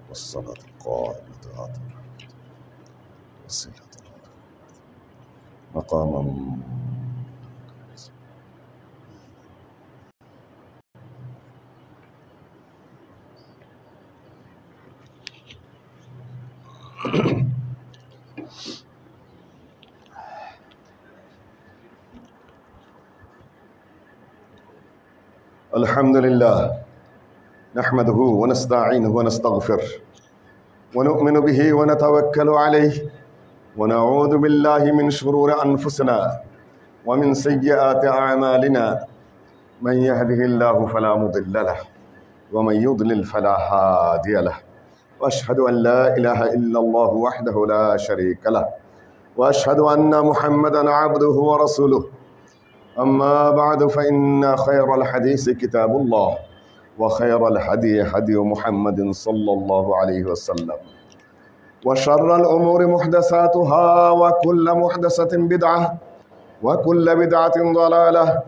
والصلاة القائمة آتنا وسيلة مقاما الحمد لله نحمده ونستعينه ونستغفره ونؤمن به ونتوكل عليه ونعوذ بالله من شرور أنفسنا ومن سيئات أعمالنا من يهده الله فلا مضل له ومن يضلل فلا هادي له وأشهد أن لا إله إلا الله وحده لا شريك له وأشهد أن محمدا عبده ورسوله أما بعد فإن خير الحديث كتاب الله وخير الهدي هدي محمد صلى الله عليه وسلم وشر الأمور محدثاتها وكل محدثة بدعة وكل بدعة ضلالة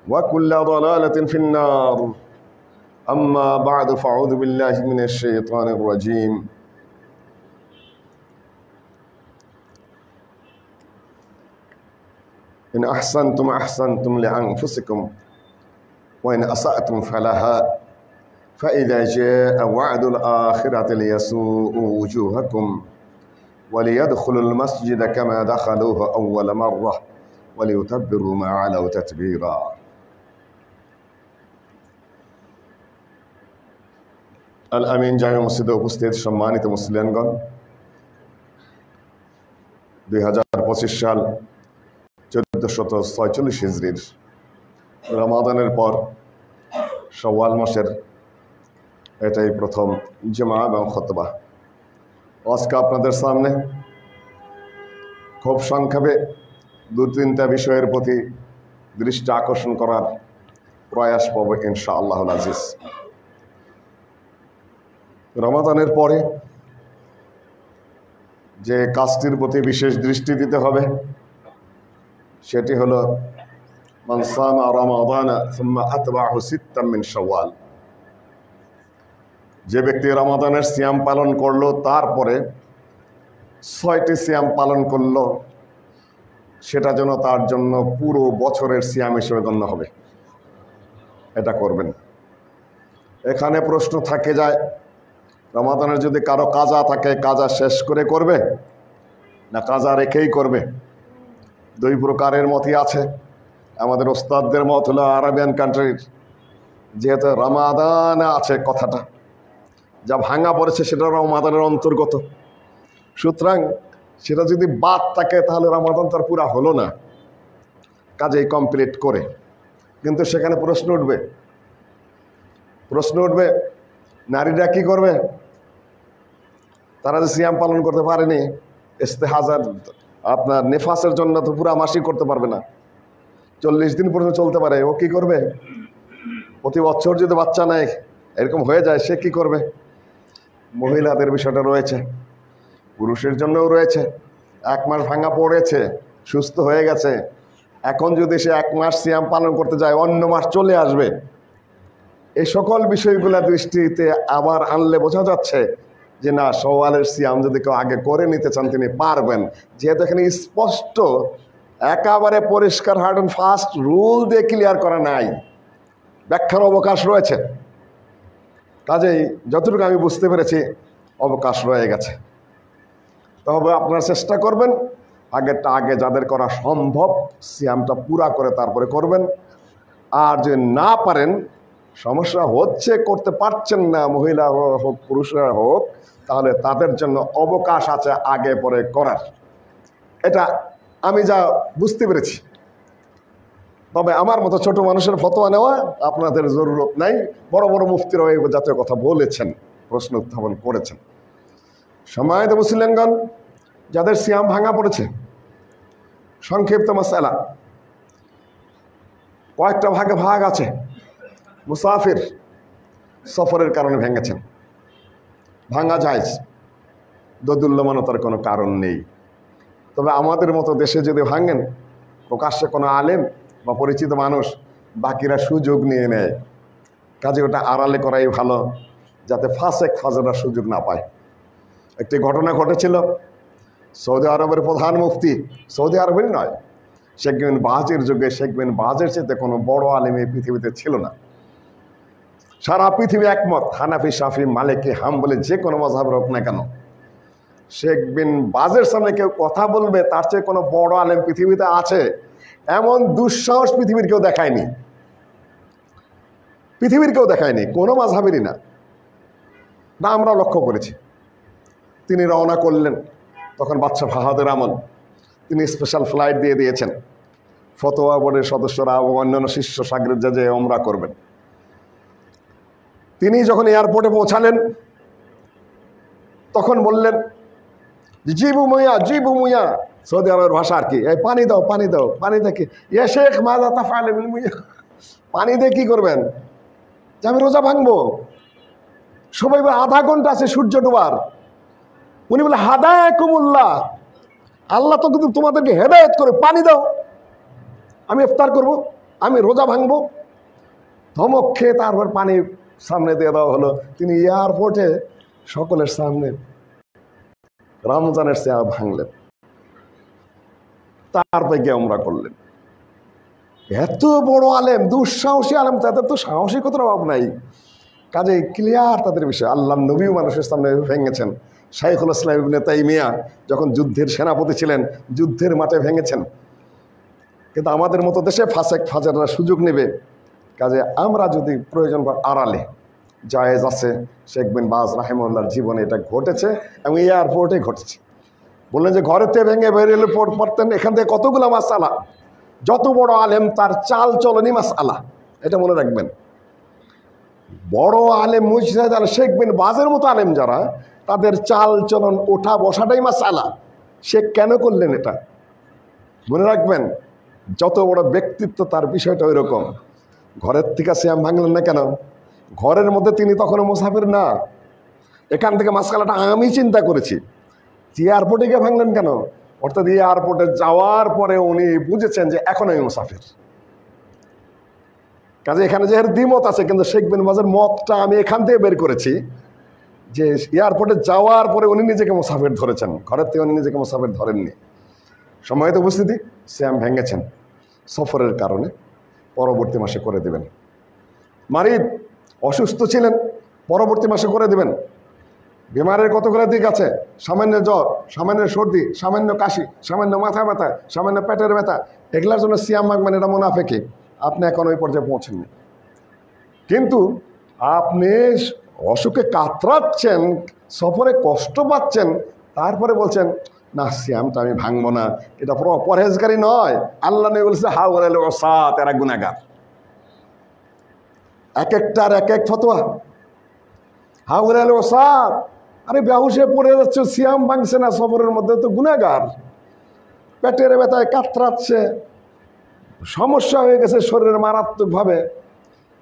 وكل ضلالة في النار أما بعد فأعوذ بالله من الشيطان الرجيم إن أحسنتم أحسنتم لأنفسكم وإن أسأتم فلها فإذا جاء وعد الآخرة ليسوء وجوهكم وليدخلوا المسجد كما دخلوه أول مرة وليتبروا ما علوا تتبيرا الأمين জামে মসজিদে উপস্থিত সম্মানিত মুসলিমগণ 2025 সাল 1446 হিজরির রমাদানের পর শাওয়াল মাসের এটাই প্রথম জুমা এবং খুতবা। আজকে আপনাদের সামনে খুব সংক্ষেপে দু-তিনটা বিষয়ের প্রতি দৃষ্টি আকর্ষণ করার প্রয়াস পাব ইনশাআল্লাহুল আজিজ। রমাদানের পরে যে কাজটির প্রতি বিশেষ দৃষ্টি দিতে হবে সেটি হলো মান সামা রমাদানা সুম্মা আতবাহু সিত্তাম মিন শাওয়াল। যে ব্যক্তি রমাদানের সিয়াম পালন করলো তারপরে 6টি সিয়াম পালন করলো সেটা যেন তার জন্য পুরো বছরের সিয়াম হিসেবে গণ্য হবে, এটা করবেন। এখানে প্রশ্ন থাকে যায় রমাদানের যদি কারো কাজা থাকে কাজা শেষ করে করবে না কাজা রেখেই করবে। দুই প্রকারের মতই আছে। আমাদের ওস্তাদদের মত হলো আরবিয়ান কান্ট্রির, যেহেতু রমাদান আছে কথাটা যা ভাঙা পড়েছে সেটা রমাদানের অন্তর্গত, সুতরাং সেটা যদি বাদ থাকে তাহলে রমাদান তার পুরা হলো না, কাজেই কমপ্লিট করে। কিন্তু সেখানে প্রশ্ন উঠবে নারীরা কি করবে? তারা যে সিয়াম পালন করতে পারেনি, ইস্তেহাজার আপনার নেফাসের জন্য তো পুরা মাসই করতে পারবে না, 40 দিন পর্যন্ত চলতে পারে, ও কি করবে? প্রতি বছর যদি বাচ্চা নেয় এরকম হয়ে যায় সে কি করবে? মহিলাদের বিষয়টা রয়েছে, পুরুষের জন্যও রয়েছে। 1 মাস ভাঙা পড়েছে, সুস্থ হয়ে গেছে, এখন যদি সে 1 মাস সিয়াম পালন করতে যায় অন্য মাস চলে আসবে। এই সকল বিষয়গুলো দৃষ্টিতে আবার আনলে বোঝা যাচ্ছে যে না, শাওয়ালের সিয়াম যদি কেউ আগে করে নিতে চান তিনি পারবেন, যেহেতু এখানে স্পষ্ট একেবারে পরিষ্কার হার্ড অ্যান্ড ফাস্ট রুল দিয়ে ক্লিয়ার করা নাই, ব্যাখ্যার অবকাশ রয়েছে। কাজেই যতটুকু আমি বুঝতে পেরেছি অবকাশ রয়ে গেছে। তবে আপনারা চেষ্টা করবেন আগেরটা আগে যাদের করা সম্ভব সিয়ামটা পুরা করে তারপরে করবেন। আর যদি না পারেন সমস্যা হচ্ছে, করতে পারছেন না, মহিলা হোক পুরুষরা হোক, তাহলে তাদের জন্য অবকাশ আছে আগে পরে করার। এটা আমি যা বুঝতে পেরেছি। তবে আমার মতো ছোট মানুষের ফতোয়া নেওয়া আপনাদের জরুরত নাই। বড় বড় মুফতিরাও এই জাতীয় কথা বলেছেন, প্রশ্ন উত্থাপন করেছেন। সম্মানিত মুসলিমগণ, যাদের সিয়াম ভাঙা পড়েছে, সংক্ষিপ্ত মাসআলা, কয়েকটা ভাগে ভাগ আছে। মুসাফির সফরের কারণে ভেঙেছেন, ভাঙা যায়, দোদুল্যমানতার কোনো কারণ নেই। তবে আমাদের মতো দেশে যদি ভাঙেন, প্রকাশ্যে কোনো আলেম বা পরিচিত মানুষ, বাকিরা সুযোগ নিয়ে নেয়। কাজে ওটা আড়ালে করাই ভালো, যাতে ফাসেক ফাজেরা সুযোগ না পায়। একটি ঘটনা ঘটেছিল, সৌদি আরবের প্রধান মুফতি, সৌদি আরবেরই নয়, শেখ বিন বাজের যুগে শেখ বিন বাজের চেয়ে কোনো বড় আলেম এই পৃথিবীতে ছিল না। সারা পৃথিবী একমত, হানাফি, শাফি, মালিকি, হাম্বলি, যে কোনো মাযহাবের হোক না কেন, শেখ বিন বাজের সামনে কেউ কথা বলবে তার চেয়ে কোনো বড় আলেম পৃথিবীতে আছে, এমন দুঃসাহস পৃথিবীর কেউ দেখায়নি। পৃথিবীর কেউ দেখায়নি, কোনো মাযহাবেরই না। না, আমরা লক্ষ্য করেছি। তিনি রওনা করলেন, তখন বাদশা ফাহাদের আমল, তিনি স্পেশাল ফ্লাইট দিয়ে দিয়েছেন ফতোয়া বোর্ডের সদস্যরা এবং অন্যান্য শিষ্য সাগরের যে ওমরা করবেন। তিনি যখন এয়ারপোর্টে পৌঁছালেন, তখন বললেন, জিবু মুইয়া, জিবু মুইয়া, সৌদি আরবের ভাষা আর কি, এই পানি দাও, পানি দাও। পানি দেখি, ইয়া শেখ মাযা তাফআলু বিল মুইয়া, পানি দিয়ে কি করবেন? যে আমি রোজা ভাঙবো। সবাই বলে আধা ঘন্টা আছে সূর্য ডোবার। উনি বলে হাদায়াকুমুল্লাহ, আল্লাহ তো কিন্তু তোমাদেরকে হেদায়েত করে, পানি দাও, আমি ইফতার করব, আমি রোজা ভাঙবো। ধমক খেয়ে তারপর পানি সামনে দিয়ে দেওয়া হলো। তিনি এয়ারপোর্টে সকলের সামনে রমজানের সিয়াম ভাঙলেন, তারপরে গিয়ে ওমরা করলেন। এত বড় আলেম, দুঃসাহসী আলেম, তাদের তো সাহসিকতার অভাব নাই। কাজে ক্লিয়ার তাদের বিষয়। আল্লাহ নবীও মানুষের সামনে ভেঙেছেন। শাইখুল ইসলাম ইবনে তাইমিয়া যখন যুদ্ধের সেনাপতি ছিলেন, যুদ্ধের মাঠে ভেঙেছেন। কিন্তু আমাদের মতো দেশে ফাসেক ফাজাররা সুযোগ নেবে। কাজে আমরা যদি প্রয়োজন আড়ালে, জায়েজ আছে। শেখ বিন বাজ রাহিমাহুল্লাহর জীবনে এটা ঘটেছে এবং এয়ারপোর্টে ঘটেছে। বললেন যে ঘরেতে ভেঙে বেরিয়ে পড়তেন, এখান থেকে কতগুলো মাসআলা, যত বড় আলেম তার চাল চলনি মাসআলা, এটা মনে রাখবেন। বড় আলেম মুজতাহিদ আর শেখ বিন বাজের মতো আলেম যারা, তাদের চাল চলন, ওঠা বসাটাই মাসআলা। শেখ কেন করলেন এটা মনে রাখবেন। যত বড় ব্যক্তিত্ব তার বিষয়টা ওই রকম। ঘরের থেকে সিয়াম ভাঙলেন না কেন? ঘরের মধ্যে তিনি তখনও মুসাফির না। এখান থেকে মাসআলাটা আমি চিন্তা করেছি, এয়ারপোর্টে গিয়ে ভাঙলেন কেন? অর্থাৎ এয়ারপোর্টে যাওয়ার পরে উনি বুঝেছেন যে এখন আমি মুসাফির। কাজে এখানে যে দ্বিমত আছে, কিন্তু শেখ বিন বাজের মতটা আমি এখান থেকে বের করেছি যে এয়ারপোর্টে যাওয়ার পরে উনি নিজেকে মুসাফির ধরেছেন, ঘরের থেকে উনি নিজেকে মুসাফির ধরেননি। সময়ত উপস্থিতি, সিয়াম ভেঙেছেন সফরের কারণে, পরবর্তী মাসে করে দেবেন। মারিদ, অসুস্থ ছিলেন, পরবর্তী মাসে করে দেবেন। বিমারের কতগুলো দিক আছে, সামান্য জ্বর, সামান্য সর্দি, সামান্য কাশি, সামান্য মাথা ব্যথা, সামান্য পেটের ব্যথা, এগুলার জন্য সিয়াম ভাঙবেন, এটা মুনাফিকি। আপনি এখন ওই পর্যায়ে পৌঁছেননি। কিন্তু আপনি অসুখে কাতরাচ্ছেন, সফরে কষ্ট পাচ্ছেন, তারপরে বলছেন না সিয়ামটা আমি ভাঙবো না, এটা পরহেজগারি নয়। আল্লাহ নবী বলছে হাওয়াল ওসাত, এরা গুনাহগার। এক একটার এক এক ফতোয়া। হাওয়াল ওসাত, আরে বেহুশে পড়ে যাচ্ছে, সিয়াম ভাঙছে না, সফরের মধ্যে তো গুনাহগার। পেটের ব্যথায় কাতরাচ্ছে, সমস্যা হয়ে গেছে শরীরের মারাত্মকভাবে,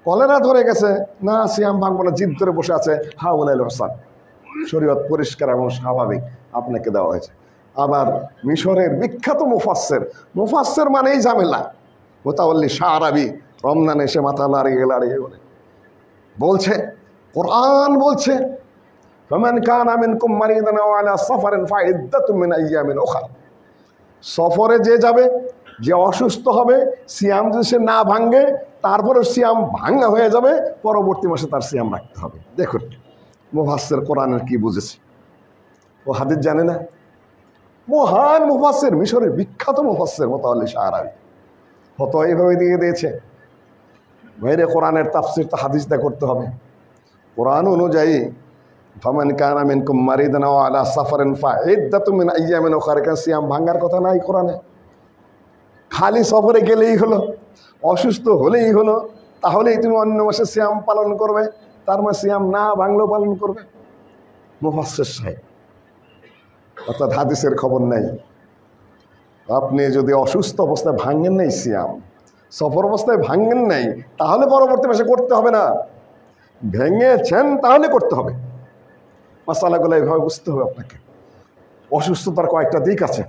কলেরা ধরে গেছে, না সিয়াম ভাঙবো না, জিদ ধরে বসে আছে, হাওয়াল ওসাত। শরীয়ত পরিষ্কার এবং স্বাভাবিক আপনাকে দেওয়া হয়েছে। আবার মিশরের বিখ্যাত মুফাসসির মানেই ঝামেলা, মুতাওয়াল্লি শাহরাবি রমজানে এসে মাথা লাড়িয়ে লাড়িয়ে বলছে, কোরআন বলছে ফামান কানা মিনকুম মারিদান আও আলা সাফারিন ফাইদ্দাতুম মিন আইয়ামিন উখরা। সফরে যে যাবে, যে অসুস্থ হবে, সিয়াম যদি সে না ভাঙে, তারপরে সিয়াম ভাঙা হয়ে যাবে, পরবর্তী মাসে তার সিয়াম রাখতে হবে। দেখুন মুফাসসির কোরআনের কি বুঝেছে, ও হাদিস জানে না। মহান মুফাসসির, মিশরের বিখ্যাত মুফাসসির মুতাওয়াল্লি শাহরাবি ফতোয়া এইভাবে দিয়ে দিয়েছে। বাইরে কোরআনের তাফসির তো হাদিস দিয়ে করতে হবে। কোরআন অনুযায়ী ফামান কানা মিনকুম মারিদান আও আলা সাফারিন ফাইদ্দাতুম মিন আইয়ামিন উখরা, কারণ সিয়াম ভাঙার কথা নাই কোরআনে। খালি সফরে গেলেই হলো, অসুস্থ হলেই হলো, তাহলেই তুমি অন্য মাসে সিয়াম পালন করবে, তার মানে সিয়াম না ভাঙলেও পালন করবে। মুফাসসির সাহেব, অর্থাৎ হাদিসের খবর নাই। আপনি যদি অসুস্থ অবস্থায় ভাঙেন নাই সিয়াম, সফর অবস্থায় ভাঙেন নাই, তাহলে পরবর্তী মাসে করতে হবে না। ভেঙেছেন তাহলে করতে হবে। মাসালাগুলো এইভাবে বুঝতে হবে আপনাকে। অসুস্থতার কয়েকটা দিক আছে।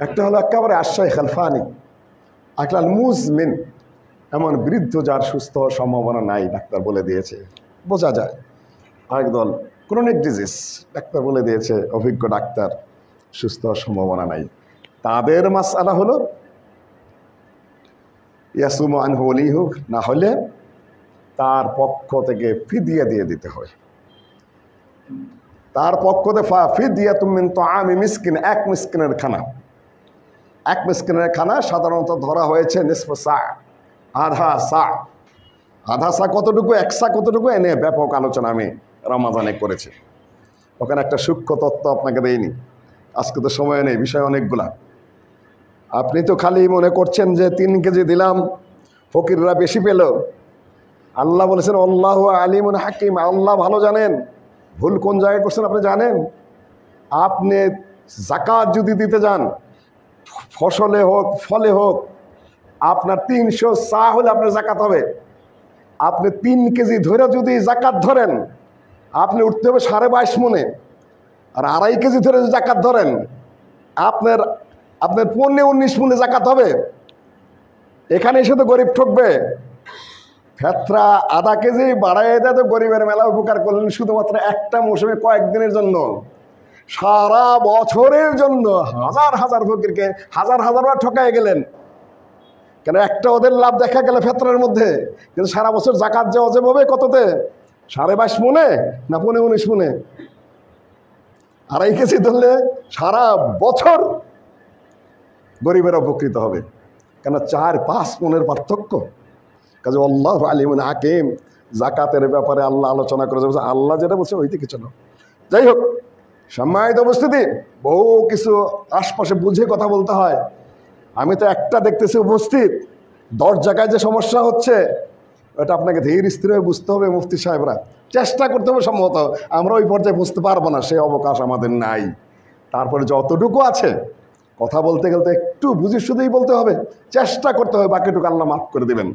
একটা হলো একেবারে আশ্রয় খালফানি, আকলাল মুজমিন, এমন বৃদ্ধ যার সুস্থ হওয়ার সম্ভাবনা নাই, ডাক্তার বলে দিয়েছে, বোঝা যায়। আরেক দল ক্রনিক ডিজিজ, ডাক্তার বলে দিয়েছে, অভিজ্ঞ ডাক্তার, সুস্থ হওয়ার সম্ভাবনা নাই। তাদের মাসআলা হলো ইয়াসুমু আনহু ওয়ালিহু, না হলে তার পক্ষ থেকে ফিদিয়া দিয়ে দিতে হয়। তার পক্ষ থেকে ফিদিয়াতুম মিন তাআমি মিসকিন, এক মিসকিনের খানা। এক মিসকিনের খানা সাধারণত ধরা হয়েছে নিসফু সা, আধা সা। আধা সা কতটুকু, এক সা কতটুকু, এনে ব্যাপক আলোচনা আমি রমাজানে করেছি। ওখানে একটা সূক্ষ্ম তত্ত্ব আপনাকে দেয়নি, আজকে তো সময় নেই, বিষয় অনেকগুলা। আপনি তো খালি মনে করছেন যে 3 কেজি দিলাম, ফকিররা বেশি পেল। আল্লাহ বলেছেন আল্লাহু আলিমুন হাকিম, আল্লাহ ভালো জানেন। ভুল কোন জায়গায় করছেন আপনি জানেন? আপনি যাকাত যদি দিতে যান, ফসলে হোক ফলে হোক, আপনার 300 সা হলে আপনার যাকাত হবে। আপনি 3 কেজি ধরে যদি যাকাত ধরেন, আপনি উঠতে হবে 22.5 মনে। আর 2.5 কেজি ধরে যদি যাকাত ধরেন, আপনার 19 মনে যাকাত হবে। এখানে এসে তো গরিব ঠকবে। ফেতরা আধা কেজি বাড়াইয়ে দেয় তো গরিবের মেলা উপকার করলেন, শুধুমাত্র একটা মৌসুমে কয়েকদিনের জন্য। সারা বছরের জন্য হাজার হাজার ফকিরকে হাজার বার ঠকাই গেলেন। কেন একটা ওদের লাভ দেখা গেল ফেতরার মধ্যে, কিন্তু সারা বছর যাকাত যে অজেব হবে কততে? 22.5 মনে না 19 মনে? 2.5 কেজি ধরলে সারা বছর গরিবের উপকৃত হবে। কেন 4-5 মনের পার্থক্য। কাজে আল্লাহ আলিমুন হাকিম, যাকাতের ব্যাপারে আল্লাহ আলোচনা করে যাচ্ছে, আল্লাহ যেটা বলছে ওই দিকে চলো। যাই হোক, সম্মানিত উপস্থিতি, বহু কিছু আশপাশে বুঝে কথা বলতে হয়। আমি তো একটা দেখতেছি উপস্থিত, 10 জায়গায় যে সমস্যা হচ্ছে, ওটা আপনাকে ধীর স্থির হয়ে বুঝতে হবে। মুফতি সাহেবরা চেষ্টা করতে হবে, সম্ভবত আমরা ওই পর্যায়ে বুঝতে পারবো না, সেই অবকাশ আমাদের নাই। তারপরে যতটুকু আছে কথা বলতে গেলে একটু বুঝে শুধুই বলতে হবে, চেষ্টা করতে হবে, বাকিটুকু আল্লাহ মাফ করে দেবেন।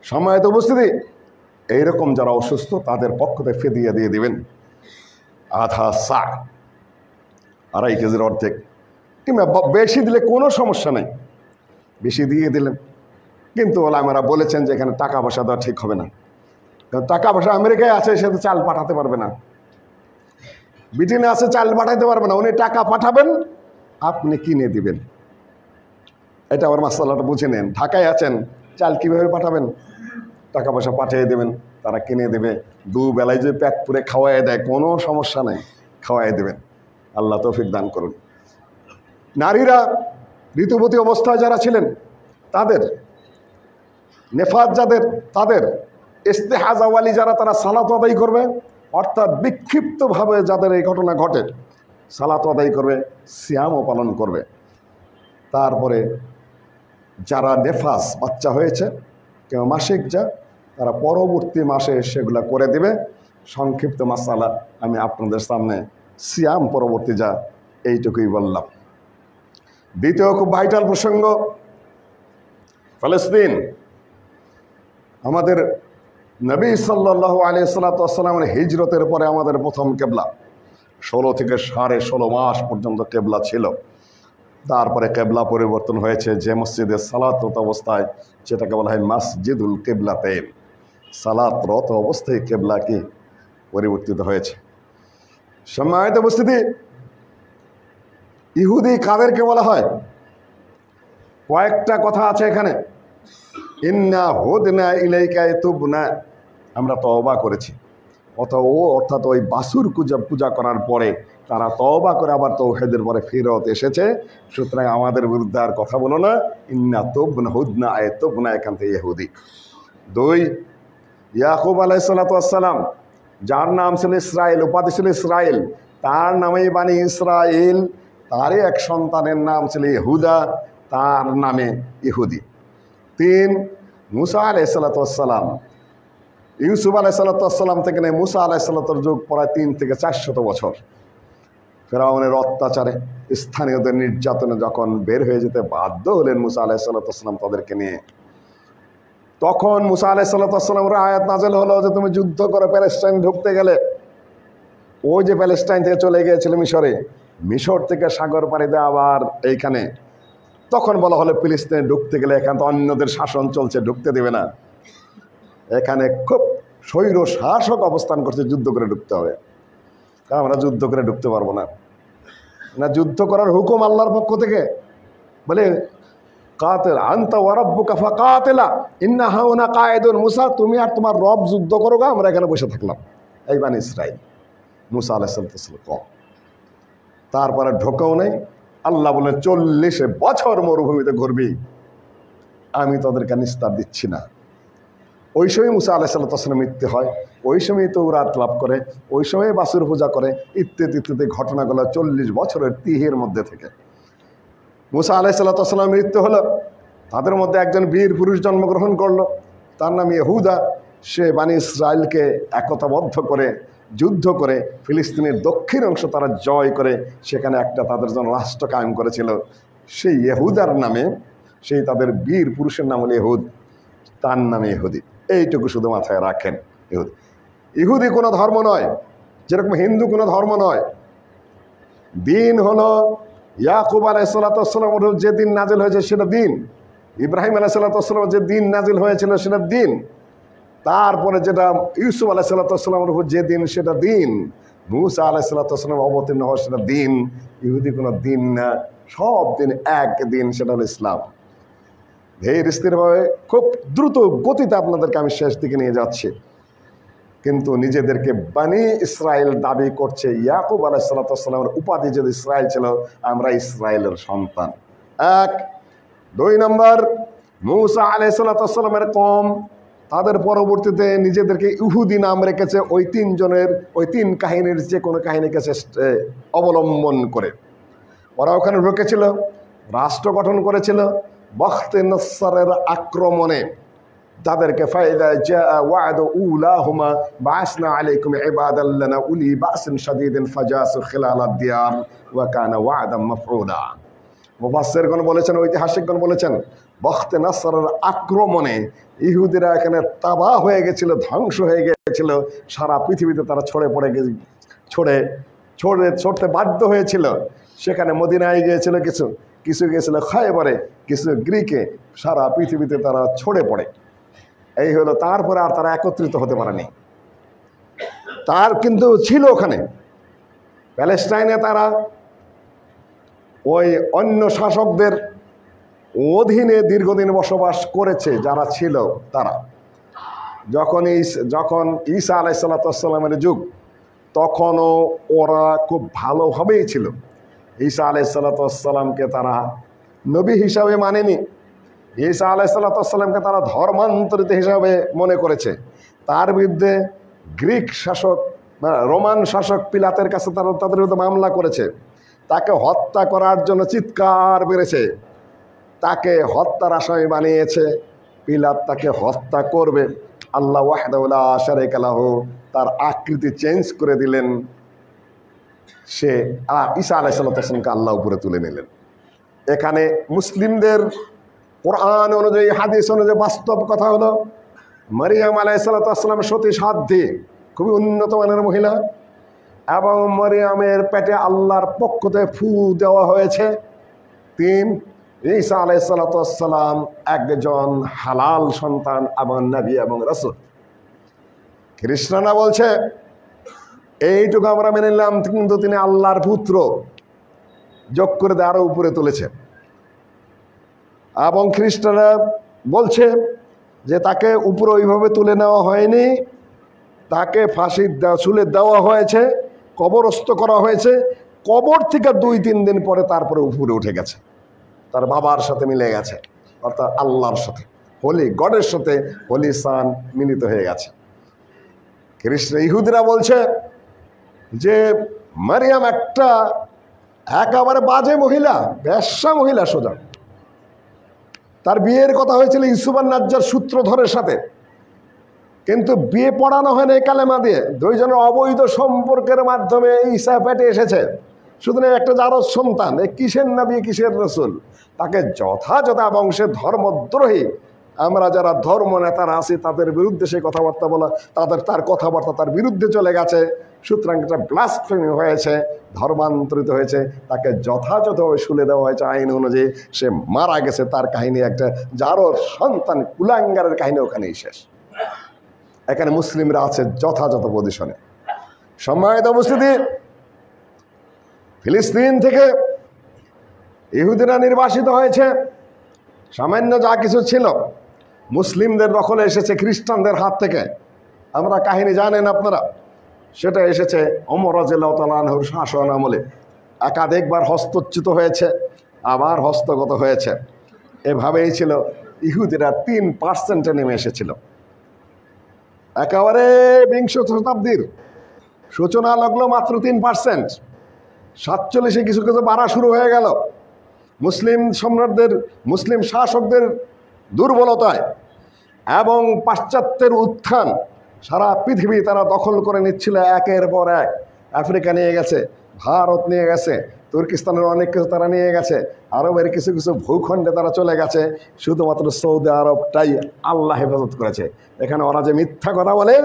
সম্মানিত উপস্থিতি, এইরকম যারা অসুস্থ তাদের পক্ষ থেকে ফিদিয়া দিয়ে দিবেন আধা সা, 2.5 কেজির অর্ধেক, কিংবা বেশি দিলে কোনো সমস্যা নেই, বেশি দিয়ে দিলেন। কিন্তু ওলামারা বলেছেন যে এখানে টাকা পয়সা দেওয়া ঠিক হবে না। কারণ টাকা পয়সা আমেরিকায় আছে, সে তো চাল পাঠাতে পারবে না। ব্রিটেনে আছে, চাল পাঠাতে পারবে না। উনি টাকা পাঠাবেন, আপনি কিনে দিবেন। এটা আবার মাসালাটা বুঝে নেন। ঢাকায় আছেন, চাল কীভাবে পাঠাবেন? টাকা পয়সা পাঠিয়ে দেবেন, তারা কিনে দেবে। 2 বেলায় যদি পেট পুরে খাওয়াই দেয়, কোনো সমস্যা নেই, খাওয়াই দেবেন। আল্লাহ তৌফিক দান করুন। নারীরা ঋতুবতী অবস্থায় যারা ছিলেন, তাদের নেফাজ যাদের, তাদের ইস্তেহাজাওয়ালি যারা, তারা সালাত আদায় করবে। অর্থাৎ বিক্ষিপ্তভাবে যাদের এই ঘটনা ঘটে, সালাত আদায় করবে, সিয়ামও পালন করবে। তারপরে যারা নেফাজ, বাচ্চা হয়েছে, কেউ মাসিক যা, তারা পরবর্তী মাসে সেগুলো করে দিবে। সংক্ষিপ্ত মাসালা আমি আপনাদের সামনে সিয়াম পরবর্তী যা, এইটুকুই বললাম। দ্বিতীয় খুব ভাইটাল প্রসঙ্গ, ফিলিস্তিন। আমাদের নবী সাল্লাল্লাহু আলাইহি সাল্লামের হিজরতের পরে আমাদের প্রথম কেবলা, 16 থেকে 16.5 মাস পর্যন্ত কেবলা ছিল। তারপরে কেবলা পরিবর্তন হয়েছে, যে মসজিদে সালাতরত অবস্থায়, যেটাকে বলা হয় মসজিদুল কিবলাতাইন, সালাতরত অবস্থায় কেবলা কি পরিবর্তিত হয়েছে। সম্মানিত উপস্থিতি, ইহুদি কাদেরকে বলা হয়? কয়েকটা কথা আছে এখানে। ইন্না হুদনা ইলাইকা তুবনা, আমরা তওবা করেছি। অর্থাৎ ওই বাসুর পূজা করার পরে তারা তওবা করে আবার তাওহীদের পরে ফিরত এসেছে। সুতরাং আমাদের বিরুদ্ধে আর কথা বলো না। ইন্না তুবনা হুদনা তুবনা, এখান থেকে ইহুদি। দুই, ইয়াকুব আলাইহিসসালাম যার নাম ছিল ইসরাইল, উপাধি ছিল ইসরাইল, তার নামেই বানি ইসরাইল, তারই এক সন্তানের নাম ছিল ইহুদা, তার নামে ইহুদি। তিন, মুসা আলাইহিসসালাম, ইউসুফ আলাইহিসসালাম থেকে নেই মুসা আলাইহিসসালামের যুগ প্রায় 3 থেকে 400 বছর। ফেরাউনের অত্যাচারে, স্থানীয়দের নির্যাতনে যখন বের হয়ে যেতে বাধ্য হলেন মুসা আলাইহিসসালাম তাদেরকে নিয়ে, তখন মুসা আলাইহিসসালামের আয়াত নাযিল হলো যে তুমি যুদ্ধ করে প্যালেস্টাইন ঢুকতে গেলে। ওই যে প্যালেস্টাইন থেকে চলে গিয়েছিল মিশরে, মিশর থেকে সাগর পাড়ি দিয়ে আবার এইখানে, তখন বলা হলো ফিলিস্তিনে ঢুকতে গেলে এখানে তো অন্যদের শাসন চলছে, ঢুকতে দেবে না, এখানে খুব স্বৈর শাসক অবস্থান করছে, যুদ্ধ করে ঢুকতে হবে। আমরা যুদ্ধ করে ঢুকতে পারবো না, না যুদ্ধ করার হুকুম আল্লাহর পক্ষ থেকে। বলে কাতিল আনতা ওয়া রাব্বুকা ফাকাতিলা ইন্না হাউনা কায়েদুন, মুসা তুমি আর তোমার রব যুদ্ধ করো গা, আমরা এখানে বসে থাকলাম। এই বানি ইসরাইল মুসা আলাইহিস সালাম তারপরে ঢোকাও নেই। আল্লাহ বলেন 40 বছর মরুভূমিতে ঘুরবি, আমি তাদেরকে নিস্তার দিচ্ছি না। ওই সময় মুসা আলাইহিস সালাম মৃত্যু হয়, ওই সময় তৌরাত লাভ করে, ওই সময় বাছুর পূজা করে, ইত্যাদি ইত্যাদি ঘটনাগুলো 40 বছরের তিহের মধ্যে থেকে মুসা আলাইহিস সালাম মৃত্যু হলো। তাদের মধ্যে একজন বীর পুরুষ জন্মগ্রহণ করলো, তার নাম ইহুদা। সে বানি ইসরায়েলকে একতাবদ্ধ করে যুদ্ধ করে ফিলিস্তিনের দক্ষিণ অংশ তারা জয় করে সেখানে একটা তাদের জন্য রাষ্ট্র কায়েম করেছিল। সেই ইহুদার নামে, সেই তাদের বীর পুরুষের নাম হলো ইহুদ, তার নামে ইহুদি। এইটুকু শুধু মাথায় রাখেন। ইহুদি ইহুদি কোনো ধর্ম নয়, যেরকম হিন্দু কোনো ধর্ম নয়। দিন হলো ইয়াকুব আলাইহিসসালাম যে দিন নাজিল হয়েছে সেটা দিন, ইব্রাহিম আলাইহিসসালাম যে দিন নাজিল হয়েছিল সেটা দিন, তারপরে যেটা ইউসুফ আলাইহিসসালামের উপর যে দিন সেটা দিন, মুসা আলাইহিসসালাম অবতীর্ণ হওয়া সেটা দিন। ইহুদি কোনো দিন না, সব দিন এক দিন, সেটা হলো ইসলাম। ধীর স্থিরভাবে খুব দ্রুত গতিতে আপনাদেরকে আমি শেষ দিকে নিয়ে যাচ্ছি। কিন্তু নিজেদেরকে বানি ইসরায়েল দাবি করছে। ইয়াকুব আলাইহিসসালামের উপাধি যদি ইসরায়েল ছিল, আমরা ইসরায়েলের সন্তান। এক। 2 নম্বর, মুসা আলাইহিসসালামের কওম তাদের পরবর্তীতে নিজেদেরকে ইহুদি নাম রেখেছে ওই 3 জনের, ওই 3 কাহিনীর যে কোনো কাহিনীকে অবলম্বন করে। ওরা ওখানে ঢুকেছিল, রাষ্ট্র গঠন করেছিল। বখতে নসরের আক্রমণে তাদেরকে ফায়দা জা ওয়াদু উলাহুমা বাসনা আলাইকুম ইবাদাল লানা উলি বাসন শাদীদিন ফাজাসু খিলালাদ দিয়ার ওয়া কানা ওয়াদাম মাফউলা। মুফাসসিরগণ বলেছেন, ঐতিহাসিকগণ বলেছেন, বখতে নসরের আক্রমণে ইহুদিরা এখানে তাবাহ হয়ে গেছিল, ধ্বংস হয়ে গেছিল। সারা পৃথিবীতে তারা ছড়তে বাধ্য হয়েছিল। সেখানে মদিনায় গিয়েছিল কিছু, কিছু গিয়েছিল খায়বরে, কিছু গ্রিকে, সারা পৃথিবীতে তারা ছড়ে পড়ে। এই হলো, তারপরে আর তারা একত্রিত হতে পারেনি। তার কিন্তু ছিল ওখানে প্যালেস্টাইনে, তারা ওই অন্য শাসকদের অধীনে দীর্ঘদিন বসবাস করেছে যারা ছিল। তারা যখন ঈসা আলাইহিসসালামের যুগ, তখনও ওরা খুব ভালোভাবেই ছিল। ঈসা আলাইহিসসালামকে তারা নবী হিসাবে মানেনি, ঈসা আলাইহিসসালামকে তারা ধর্মান্তরিত হিসাবে মনে করেছে। তার বিরুদ্ধে গ্রিক শাসক, রোমান শাসক পিলাতের কাছে তাদের বিরুদ্ধে মামলা করেছে। তাকে হত্যা করার জন্য চিৎকার বেড়েছে, তাকে হত্যার আসামি বানিয়েছে। পিলাত তাকে হত্যা করবে। আল্লাহ ওয়াহদাহু লা শারীকা লাহু তার আকৃতি চেঞ্জ করে দিলেন। সে ঈসা আলাইহিসসালামকে আল্লাহ উপরে তুলে নিলেন। এখানে মুসলিমদের কোরআন অনুযায়ী, হাদিস অনুযায়ী বাস্তব কথা হলো, মারিয়াম আলাইহিসসালাম সতী সাধ্যী, খুবই উন্নত মানের মহিলা, এবং মারিয়ামের পেটে আল্লাহর পক্ষ থেকে ফু দেওয়া হয়েছে। 3, ঈসা আলাইহিসসালাম একজন হালাল সন্তান এবং নবী এবং রাসূল। খ্রিস্টানরা বলছে এইটুকু আমরা মেনে নিলাম, কিন্তু তিনি আল্লাহর পুত্র, যোগ করে দিয়ে আরো উপরে তুলেছে। এবং খ্রিস্টানরা বলছে যে তাকে উপরে ওইভাবে তুলে নেওয়া হয়নি, তাকে ফাঁসির চুলে দেওয়া হয়েছে, কবরস্থ করা হয়েছে। কবর থেকে 2-3 দিন পরে তারপরে উপরে উঠে গেছে, তার বাবার সাথে মিলে গেছে, অর্থাৎ আল্লাহর সাথে। হোলি গডের সাথে হোলি সান মিলিত হয়ে গেছে। ইহুদিরা বলছে যে মারিয়াম একটা একেবারে বাজে মহিলা, বেশ্যা মহিলা সোজা। তার বিয়ের কথা হয়েছিল ইউসুফ আর নাজ্জার সূত্রধরের সাথে, কিন্তু বিয়ে পড়ানো হয় না এই কালেমা দিয়ে। দুইজনের অবৈধ সম্পর্কের মাধ্যমে ঈসা পেটে এসেছে। সুতরাং একটা জারজ সন্তান, এ কিসের নবী কিসের রসুল, তাকে যথাযথ বংশের ধর্মদ্রোহী আমরা যারা ধর্ম নেতারা আছি তাদের বিরুদ্ধে সেই কথাবার্তা বলা, তার কথাবার্তা তার বিরুদ্ধে চলে গেছে। সুতরাং এটা ব্লাসফেমি হয়েছে, ধর্মান্তরিত হয়েছে, তাকে যথাযথভাবে শুলে দেওয়া হয়েছে আইন অনুযায়ী। সে মারা গেছে, তার কাহিনী একটা জারজ সন্তান কুলাঙ্গারের কাহিনী ওখানেই শেষ। এখানে মুসলিমরা আছে যথাযথ পজিশনে। সম্মানিত উপস্থিতি, ফিলিস্তিন থেকে ইহুদিরা নির্বাসিত হয়েছে। সামান্য যা কিছু ছিল মুসলিমদের দখলে এসেছে খ্রিস্টানদের হাত থেকে। আমরা কাহিনী জানেন আপনারা, সেটা এসেছে ওমর রাদিয়াল্লাহু তাআলা আনহুর শাসন আমলে। একাধিকবার হস্তচ্যুত হয়েছে, আবার হস্তগত হয়েছে। এভাবেই ছিল ইহুদিরা 3% নেমে এসেছিল। একেবারে বিংশ শতাব্দীর সূচনা লাগলো মাত্র 3%। 47-এ কিছু কিছু বাড়া শুরু হয়ে গেল। মুসলিম সম্রাটদের, মুসলিম শাসকদের দুর্বলতায় এবং পাশ্চাত্যের উত্থান, সারা পৃথিবী তারা দখল করে নিচ্ছিল একের পর এক। আফ্রিকা নিয়ে গেছে, ভারত নিয়ে গেছে, তুর্কিস্তানের অনেক কিছু তারা নিয়ে গেছে, আরবের কিছু কিছু ভূখণ্ডে তারা চলে গেছে। শুধুমাত্র সৌদি আরবটাই আল্লাহ হেফাজত করেছে। এখানে ওরা যে মিথ্যা কথা বলে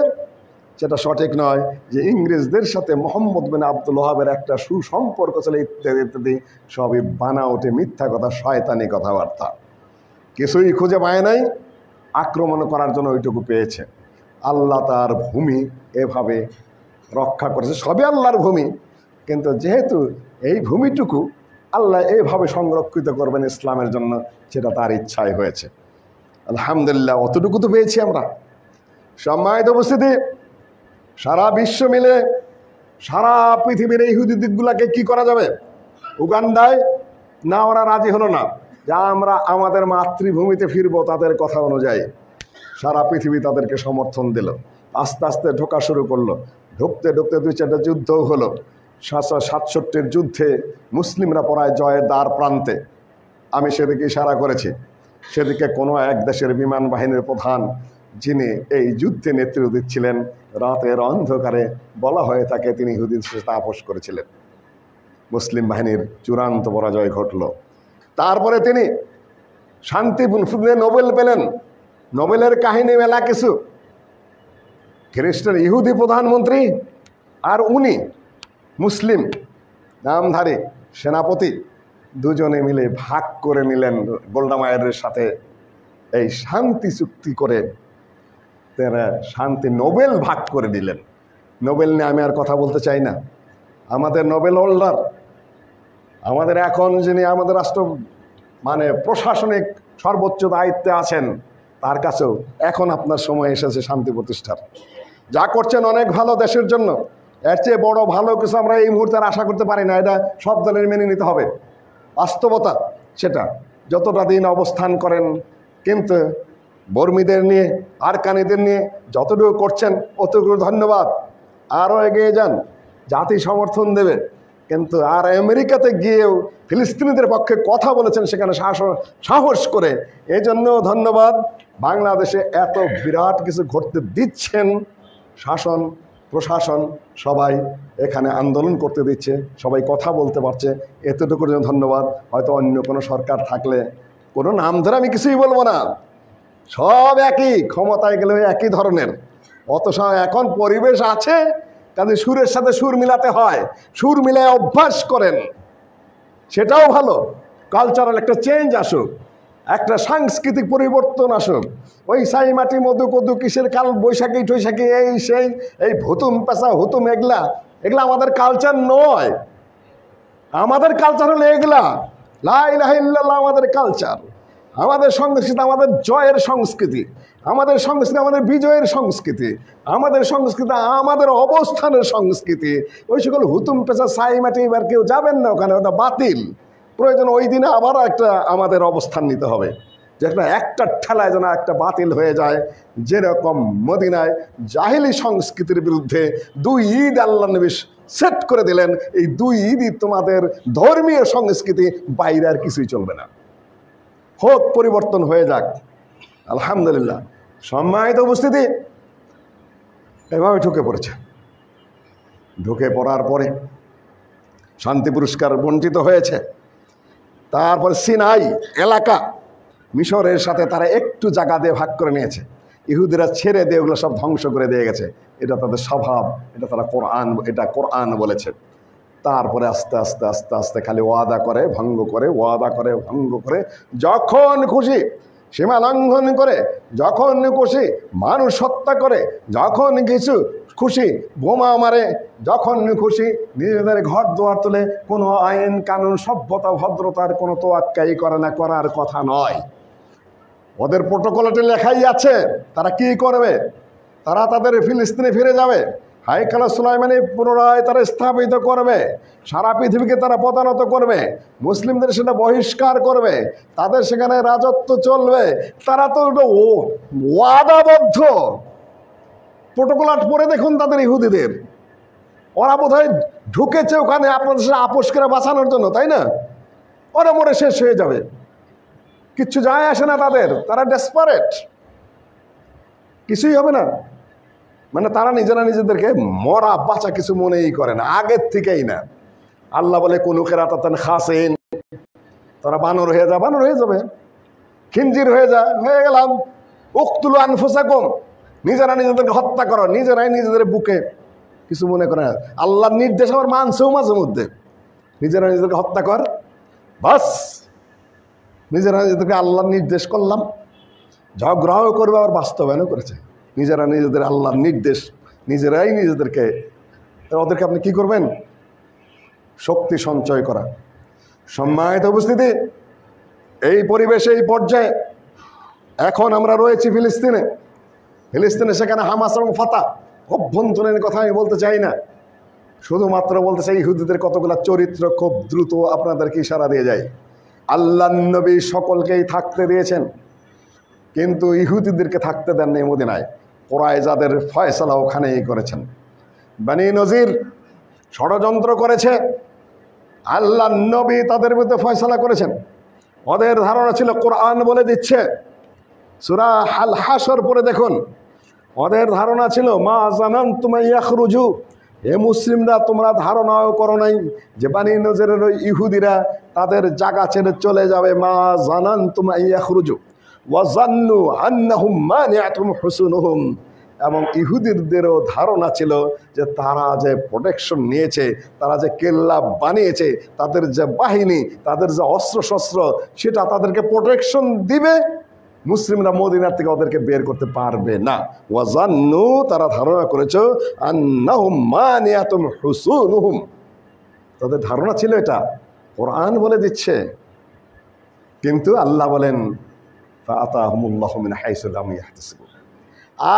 সেটা সঠিক নয়, যে ইংরেজদের সাথে মোহাম্মদ বিন আব্দুল ওয়াহাবের একটা সুসম্পর্ক ছিল ইত্যাদি ইত্যাদি, সবই বানাওটে মিথ্যা কথা, শয়তানি কথাবার্তা। কিছুই খুঁজে পায় নাই, আক্রমণ করার জন্য ওইটুকু পেয়েছে। আল্লাহ তার ভূমি এভাবে রক্ষা করেছে, সবই আল্লাহর ভূমি, কিন্তু যেহেতু এই ভূমিটুকু আল্লাহ এইভাবে সংরক্ষিত করবেন ইসলামের জন্য, সেটা তার ইচ্ছাই হয়েছে। আলহামদুলিল্লাহ, অতটুকু তো পেয়েছি আমরা। সম্মানিত উপস্থিতি, সারা বিশ্ব মিলে সারা পৃথিবীর এই ইহুদি দিকগুলাকে কি করা যাবে? উগান্ডায় না, ওরা রাজি হলো না যা আমরা আমাদের মাতৃভূমিতে ফিরবো তাদের কথা অনুযায়ী। সারা পৃথিবী তাদেরকে সমর্থন দিল। আস্তে আস্তে ঢোকা শুরু করলো। ঢুকতে ঢুকতে 2-4টা যুদ্ধও হলো। 767-র যুদ্ধে মুসলিমরা পড়ায় জয়ের দ্বার প্রান্তে। আমি সেদিকে ইশারা করেছি। সেদিকে কোনো এক দেশের বিমান বাহিনীর প্রধান, যিনি এই যুদ্ধে নেতৃত্ব দিচ্ছিলেন, রাতের অন্ধকারে বলা হয়ে থাকে তিনি ইহুদিদের সাথে আপোষ করেছিলেন। মুসলিম বাহিনীর চূড়ান্ত পরাজয় ঘটল। তারপরে তিনি শান্তি নোবেল পেলেন। নোবেলের কাহিনী মেলা কিছু। খ্রিস্টান ইহুদি প্রধানমন্ত্রী আর উনি মুসলিম নামধারী সেনাপতি, দুজনে মিলে ভাগ করে নিলেন গোল্ডা মায়েরের সাথে এই শান্তি চুক্তি করে। তারা শান্তি নোবেল ভাগ করে দিলেন। নোবেল নিয়ে আমি আর কথা বলতে চাই না। আমাদের নোবেল হোল্ডার, আমাদের এখন যিনি আমাদের রাষ্ট্র প্রশাসনিক সর্বোচ্চ দায়িত্বে আছেন, তার কাছেও এখন আপনার সময় এসেছে শান্তি প্রতিষ্ঠার। যা করছেন অনেক ভালো দেশের জন্য, এর চেয়ে বড় ভালো কিছু আমরা এই মুহূর্তে আশা করতে পারি না। এটা সব দলের মেনে নিতে হবে, বাস্তবতা সেটা। যতটা দিন অবস্থান করেন, কিন্তু বর্মীদের নিয়ে, আরকানিদের নিয়ে যতটুকু করছেন অতটুকু ধন্যবাদ। আরও এগিয়ে যান, জাতি সমর্থন দেবে। কিন্তু আর আমেরিকাতে গিয়েও ফিলিস্তিনিদের পক্ষে কথা বলেছেন, সেখানে সাহস করে, এই জন্যও ধন্যবাদ। বাংলাদেশে এত বিরাট কিছু ঘটতে দিচ্ছেন, শাসন প্রশাসন সবাই এখানে আন্দোলন করতে দিচ্ছে, সবাই কথা বলতে পারছে, এতটুকুর জন্য ধন্যবাদ। হয়তো অন্য কোনো সরকার থাকলে, কোনো নাম ধরে আমি কিছুই বলবো না, সব একই, ক্ষমতায় গেলে একই ধরনের। এখন পরিবেশ আছে, কাজে সুরের সাথে সুর মিলাতে হয়, সুর মিলায় অভ্যাস করেন, সেটাও ভালো। কালচারাল একটা চেঞ্জ আসুক, একটা সাংস্কৃতিক পরিবর্তন আসুক। ওই সাই মাটি মধু কদু কিসের কাল বৈশাখী টৈশাখী এই সেই, এই ভুতুম পেশা হুতুম, এগুলা আমাদের কালচার নয়। আমাদের কালচার হলো এগুলা, লা ইলাহা ইল্লাল্লাহ আমাদের কালচার, আমাদের সংস্কৃতি, আমাদের জয়ের সংস্কৃতি, আমাদের সংস্কৃতি, আমাদের বিজয়ের সংস্কৃতি, আমাদের সংস্কৃতি, আমাদের অবস্থানের সংস্কৃতি। ওই সকল হুতুম পেশা সাই মাটি এবার কেউ যাবেন না ওখানে, ওটা বাতিল। প্রয়োজন ওই দিনে আবার একটা আমাদের অবস্থান নিতে হবে। যেটা একটা ঠেলায় যেন একটা বাতিল হয়ে যায়। যেরকম মদিনায় জাহিলি সংস্কৃতির বিরুদ্ধে 2 ঈদ আল্লাহ নবী সেট করে দিলেন, এই 2 ঈদই তোমাদের ধর্মীয় সংস্কৃতি, বাইরে আর কিছুই চলবে না, হোক পরিবর্তন হয়ে যাক। আলহামদুলিল্লাহ, সম্মানিত উপস্থিতি, এভাবে ঢুকে পড়েছে। ঢুকে পড়ার পরে শান্তি পুরস্কার বঞ্চিত হয়েছে। তারপর সিনাই এলাকা মিশরের সাথে তারা একটু জায়গা দিয়ে ভাগ করে নিয়েছে। ইহুদিরা ছেড়ে দিয়ে ওগুলো সব ধ্বংস করে দিয়ে গেছে। এটা তাদের স্বভাব, এটা তারা কোরআন বলেছে। তারপরে আস্তে আস্তে আস্তে আস্তে খালি ওয়াদা করে ভঙ্গ করে, ওয়াদা করে ভঙ্গ করে, যখন খুশি সীমা লঙ্ঘন করে, যখন খুশি মানুষ হত্যা করে, যখন কিছু খুশি বোমা মারে, যখন খুশি নিজেদের ঘর দুয়ার তোলে। কোনো আইন কানুন সভ্যতা ভদ্রতার কোনো তোয়াক্কাই করে না, করার কথা নয়। ওদের প্রোটোকলটি লেখাই আছে তারা কি করবে। তারা তাদের ফিলিস্তিনে ফিরে যাবে, হাইকাল সুলাইমানি পুনরায় তারা স্থাপিত করবে, সারা পৃথিবীকে তারা পদানত করবে, মুসলিমদের সেটা বহিষ্কার করবে, তাদের সেখানে রাজত্ব চলবে। তারা তো ওয়াদাবদ্ধ। প্রোটোকল পরে দেখুন তাদের ইহুদিদের, ওরা বোধহয় ঢুকেছে ওখানে আপনাদের সাথে আপোষ করে বাঁচানোর জন্য, তাই না? ওরা মরে শেষ হয়ে যাবে, কিচ্ছু যায় আসে না তাদের, তারা ডেসপারেট, কিছুই হবে না। মানে তারা নিজেরা নিজেদেরকে মরা বাঁচা কিছু মনেই করে না, আগের থেকেই না। আল্লাহ বলে কোনো কেরাতান খাসেন, তারা বানর হয়ে যা, বানর হয়ে যাবে, খিনজির হয়ে যা, হয়ে গেলাম। উকতুলু আনফুসাকুম, নিজেরা নিজেদেরকে হত্যা করো, নিজেরাই নিজেদের বুকে কিছু মনে করে না। আল্লাহর নির্দেশ আবার মানছেও মাঝে মধ্যে, নিজেরা নিজেদেরকে হত্যা কর, বাস নিজেরা নিজেদেরকে আল্লাহর নির্দেশ করলাম। ঝগড়াও করবে, আবার বাস্তবায়নও করেছে। নিজেরা নিজেদের আল্লাহর নির্দেশ, নিজেরাই নিজেদেরকে, ওদেরকে আপনি কি করবেন? শক্তি সঞ্চয় করা। সম্মানিত উপস্থিতি, এই পরিবেশে, এই পর্যায়ে এখন আমরা রয়েছি ফিলিস্তিনে। ফিলিস্তিনে সেখানে হামাস এবং ফাতাহ, অভ্যন্তরীণ কথা আমি বলতে চাই না, শুধুমাত্র বলতে চাই ইহুদিদের কতগুলো চরিত্র খুব দ্রুত আপনাদেরকে ইশারা দিয়ে যায়। আল্লাহ নবী সকলকেই থাকতে দিয়েছেন, কিন্তু ইহুদিদেরকে থাকতে দেননি মদিনায়। কুরাইজাদের ফয়সালা ওখানেই করেছেন। বনী নজির ষড়যন্ত্র করেছে, আল্লাহ নবী তাদের বিরুদ্ধে ফয়সালা করেছেন। ওদের ধারণা ছিল কোরআন বলে দিচ্ছে, সূরা আল হাশর পড়ে দেখুন। ওদের ধারণা ছিল মা জানানতুম ইয়াখরুজু, হে মুসলিমরা তোমরা ধারণাও করো নাই যে বনী নজিরের ওই ইহুদিরা তাদের জায়গা ছেড়ে চলে যাবে। মা জানানতুম ইয়াখরুজু ওয়া জান্নু আন্নাহুম মানিআতুহুম হুসুনুহুম, এবং ইহুদিদেরও ধারণা ছিল যে তারা যে প্রোটেকশন নিয়েছে, তারা যে কেল্লা বানিয়েছে, তাদের যে বাহিনী, তাদের যে অস্ত্রশস্ত্র, সেটা তাদেরকে প্রোটেকশন দিবে, মুসলিমরা মদিনার থেকে ওদেরকে বের করতে পারবে না। ওয়াজান্নু, তারা ধারণা করেছে আন্নাহুম মানিআতুহুম হুসুনুহুম, তাদের ধারণা ছিল এটা। কোরআন বলে দিচ্ছে, কিন্তু আল্লাহ বলেন ফাআতাহুমুল্লাহু মিন হাইসু লাম ইয়াহতাসিবু,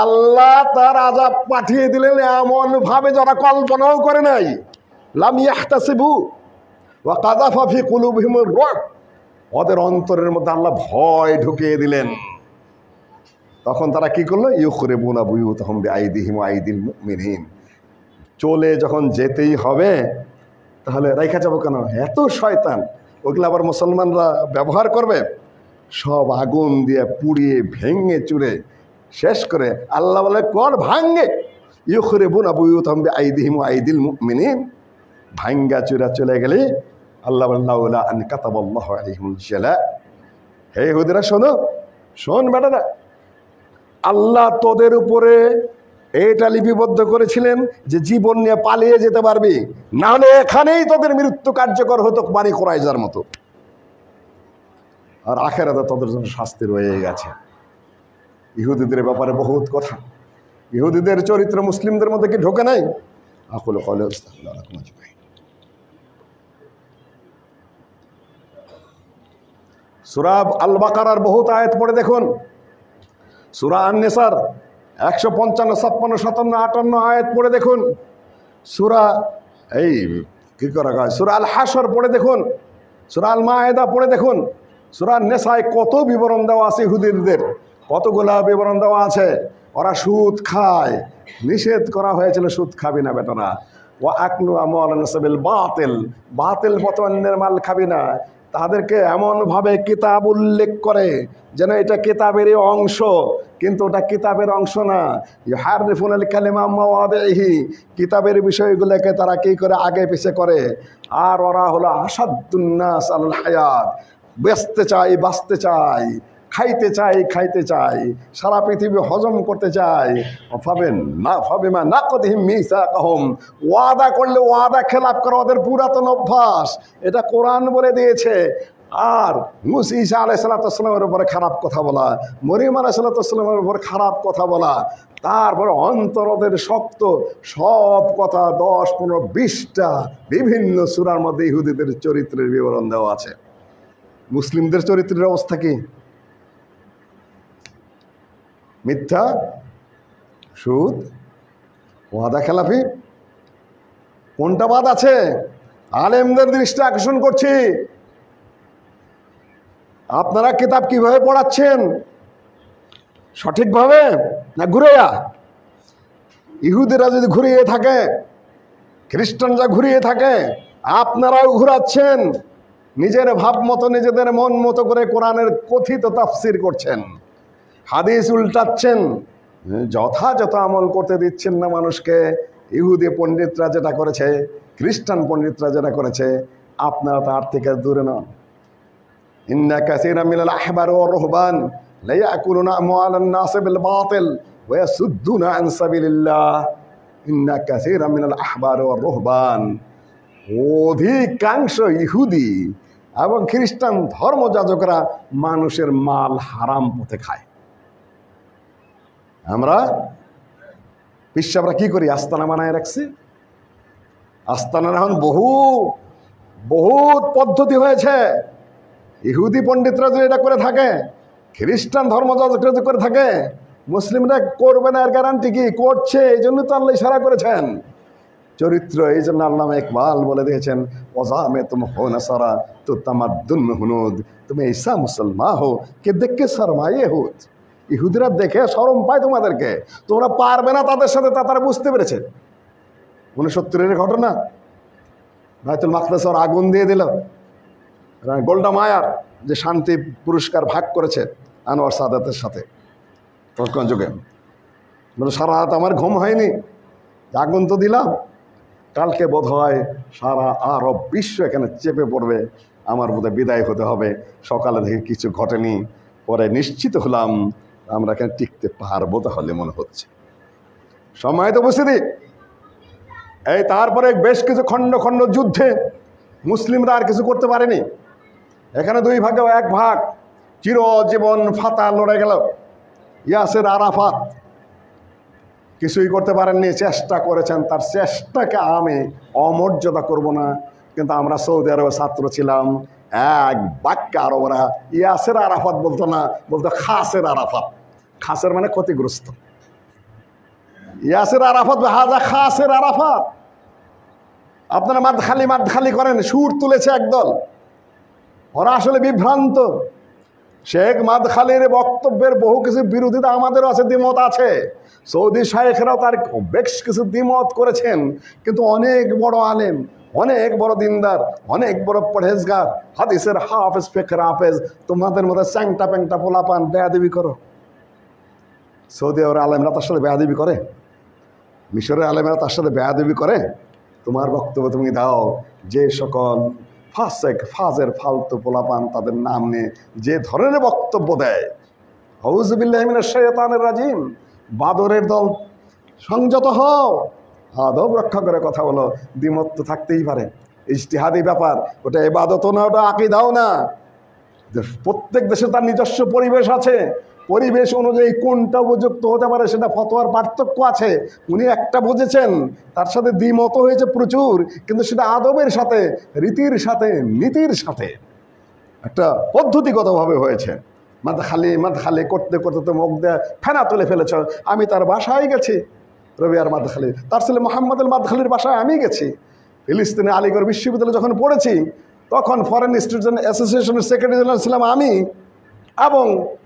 আল্লাহ তার আযাব পাঠিয়ে দিলেন এমন ভাবে যারা কল্পনাও করে নাই। লাম ইয়াহতাসিবু ওয়া কাযাফা ফি কুলুবিহিমুর রুব, ওদের অন্তরের মধ্যে আল্লাহ ভয় ঢুকিয়ে দিলেন। তখন তারা কি করলো? ইউখরিবুনা বুয়ুতাহুম বিআইদিহিম ওয়া আইদিল মুমিনিন, চলে যখন যেতেই হবে তাহলে রাইখা যাবো কেন? এত শয়তান, ওগুলো আবার মুসলমানরা ব্যবহার করবে, সব আগুন দিয়ে পুড়িয়ে ভেঙে চুরে শেষ করে। আল্লাহ বলে কর ভাঙ্গে, ইউখরিবুনা বুয়ুতাহুম বিআইদিহিম ওয়া আইদিল মুমিনিন, ভাঙ্গা চুরা চলে গেলে আল্লাহ বলেন লাউলা আন কাতাবাল্লাহু আলাইহিমুল জালা, হে ইহুদিরা শোনো, শোন বেটারা, আল্লাহ তোদের উপরে এটা লিপিবদ্ধ করেছিলেন যে জীবন নিয়ে পালিয়ে যেতে পারবি, না হলে এখানেই তোদের মৃত্যু কার্যকর হতো বানি কুরাইজার মতো, আর আখিরাতে তোদের জন্য শাস্তি রয়ে গেছে। ইহুদিদের ব্যাপারে বহুত কথা, ইহুদিদের চরিত্র মুসলিমদের মধ্যে কি ঢোকে নাই? আকুলু কওলি আস্তাগফিরুল্লাহ লাকুম আজমাইন। সূরা আল বাকারার বহুত আয়াত পড়ে দেখুন, সূরা আন-নিসার 155, 56, 57, 58 আয়াত পড়ে দেখুন, সূরা এই কি করা হয়, সূরা আল হাশর পড়ে দেখুন, সূরা আল মায়েদা পড়ে দেখুন, সূরা নেসায় কত বিবরণ দেওয়া আছে ইহুদিদের, কতগুলা বিবরণ দেওয়া আছে। ওরা সুদ খায়, নিষেধ করা হয়েছিল সুদ খাবি না বেটারা। ও আকলু আমওয়ালান নাস বিল বাতিল, বাতিল পথে অন্যের মাল খাবি না। তাদেরকে এমনভাবে কিতাব উল্লেখ করে যেন এটা কিতাবেরই অংশ, কিন্তু ওটা কিতাবের অংশ না। ইউহাররিফুনাল কালিমা আম মাওয়াদিহি, কিতাবের বিষয়গুলোকে তারা কি করে আগে পিছে করে। আর ওরা হলো আসাদ্দুন নাস আলাল হায়াত, বেচতে চাই, বাঁচতে চাই, খাইতে চাই, খাইতে চাই, সারা পৃথিবী হজম করতে চাই। ফাবেন না ফাবিমা নাকদিহিম মিসাকাহুম, ওয়াদা করলে ওয়াদা খেলাপ করা ওদের পুরাতন অভ্যাস, এটা কোরআন বলে দিয়েছে। আর ঈসা আলাইহিস সালামের উপরে খারাপ কথা বলা, মরিয়ম আলাইহিস সালামের উপরে খারাপ কথা বলা, তারপরে অন্তর ওদের শক্ত, সব কথা 10, 15, 20টা বিভিন্ন সূরার মধ্যে ইহুদিদের চরিত্রের বিবরণ দেওয়া আছে। মুসলিমদের চরিত্রের অবস্থা কি? মিথ্যা, সুদ, ওয়াদা খেলাফি। কোনটা বাদ আছে? আলেমদের দৃষ্টি আকর্ষণ করছি, আপনারা কিতাব কিভাবে পড়াচ্ছেন? সঠিকভাবে না ঘুরেয়া? ইহুদিরা যদি ঘুরিয়ে থাকে, খ্রিস্টানরা ঘুরিয়ে থাকে, আপনারাও ঘুরাচ্ছেন। নিজের ভাব মতো, নিজেদের মন মতো করে কোরআনের কথিত তাফসির করছেন, হাদিস উল্টাচ্ছেন, যথাযথ আমল করতে দিচ্ছেন না মানুষকে। ইহুদি পণ্ডিতরা যেটা করেছে, খ্রিস্টান পণ্ডিতরা যেটা করেছে, আপনারা তার থেকে দূরে নন। ইন্না কাসীরাম মিনাল আহবারি ওয়ার রুহবান লা ইয়াকুলুনা আমওয়ালান নাস বিল বাতিল ওয়া ইয়াসুদ্দুনা আন সাবিলিল্লাহ। ইন্না কাসীরাম মিনাল আহবারি ওয়ার রুহবান, অধিকাংশ ইহুদি এবং খ্রিস্টান ধর্মযাজকরা মানুষের মাল হারাম পথে খায়। আমরা পিসাবরা কি করি? আস্তানা বানায় রাখছি। আস্তানার এখন বহুত পদ্ধতি হয়েছে। ইহুদি পণ্ডিতরা যদি এটা করে থাকে, খ্রিস্টান ধর্মযাজকরা যদি করে থাকে, মুসলিমরা করবে না এর গ্যারান্টি কি? করছে, এই জন্য তো আল্লাহ ইশারা করেছেন চরিত্র। এই জন্য আল্লামা ইকবাল বলে দিয়েছেন, ওজামে তুম হো নাসারা তো তামাদ্দুন হুনুদ, তুমি ঈসা মুসলমান হো কে দেখকে শরমায়ে হুদ। ইহুদিরা দেখে শরম পায় তোমাদেরকে, তোমরা পারবে না তাদের সাথে, তা তারা বুঝতে পেরেছে। 69-এর ঘটনা, বাইতুল মাকদাস আগুন দিয়ে দিল। গোল্ডা মায়ার যে শান্তি পুরস্কার ভাগ করেছে আনোয়ার সাদাতের সাথে তৎকালীন যুগে, সারা রাত আমার ঘুম হয়নি, আগুন তো দিলাম, কালকে বোধ হয় সারা আরব বিশ্ব এখানে চেপে পড়বে, আমার বোধহয় বিদায় হতে হবে। সকালে থেকে কিছু ঘটেনি, পরে নিশ্চিত হলাম আমরা এখানে টিকতে পারবো তাহলে মনে হচ্ছে। সময় তো উপস্থিতি। এই তারপরে বেশ কিছু খণ্ড খণ্ড যুদ্ধে মুসলিমরা আর কিছু করতে পারেনি। এখানে 2 ভাগে 1 ভাগ চিরজীবন ফাতা লড়ে গেল। ইয়াসের আরাফাত কিছুই করতে পারেননি, চেষ্টা করেছেন, তার চেষ্টাকে আমি অমর্যাদা করব না, কিন্তু আমরা সৌদি আরবের ছাত্র ছিলাম, এক বাক্যে আরবরা ইয়াসের আরাফাত বলতো না, বলতো খাসের আরাফাত। খাসের মানে ক্ষতিগ্রস্ত। ইয়াসের আরাফাত হাজা খাসের আরাফাত। আপনারা মাদখালি করেন, সুর তুলেছে একদল, ওরা আসলে বিভ্রান্ত। শেখ মাদখালির বক্তব্যের বহু কিছু বিরোধিতা আমাদেরও আছে, দ্বিমত আছে। সৌদি শায়েখরাও তার বেশ কিছু দ্বিমত করেছেন, কিন্তু অনেক বড় আলেম, অনেক বড় দিনদার, অনেক বড় পরহেজগার, হাদিসের হাফেজ, ফিকহের হাফেজ, তোমাদের মধ্যে চ্যাংটা প্যাংটা পোলাপান বেয়াদবি করো। সৌদি আরবের আলেমরা তার সাথে বেয়াদবি করে, মিশরের আলেমরা তার সাথে বেয়াদবি করে। তোমার বক্তব্য তুমি দাও, যে সকল ফাসেক ফাজের ফালতু পোলাপান তাদের নাম নিয়ে যে ধরনের বক্তব্য দেয়, আউযু বিল্লাহি মিনাশ শাইতানির রাজিম, বাদরের দল, সংযত হও, আদব রক্ষা করে কথা বলো। দ্বিমত তো থাকতেই পারে, ইজতিহাদি ব্যাপার, ওটা ইবাদতও না, ওটা আকীদাও না। প্রত্যেক দেশে তার নিজস্ব পরিবেশ আছে, পরিবেশ অনুযায়ী কোনটা উপযুক্ত হতে পারে সেটা ফতোয়ার পার্থক্য আছে। উনি একটা বুঝেছেন, তার সাথে দ্বিমত হয়েছে প্রচুর, কিন্তু সেটা আদবের সাথে, রীতির সাথে, নীতির সাথে একটা পদ্ধতিগতভাবে হয়েছে। মাদখালি করতে করতে তো মুখ দেয়া ফেনা তুলে ফেলেছ। আমি তার বাসায় গেছি, রবিয়ার মাদখালি, তার ছেলে মোহাম্মদ আল মাদখালির বাসায় আমি গেছি। ফিলিস্তিনে আলিগড় বিশ্ববিদ্যালয়ে যখন পড়েছি, তখন ফরেন স্টুডেন্ট অ্যাসোসিয়েশনের সেক্রেটারি জেনারেল ছিলাম আমি, এবং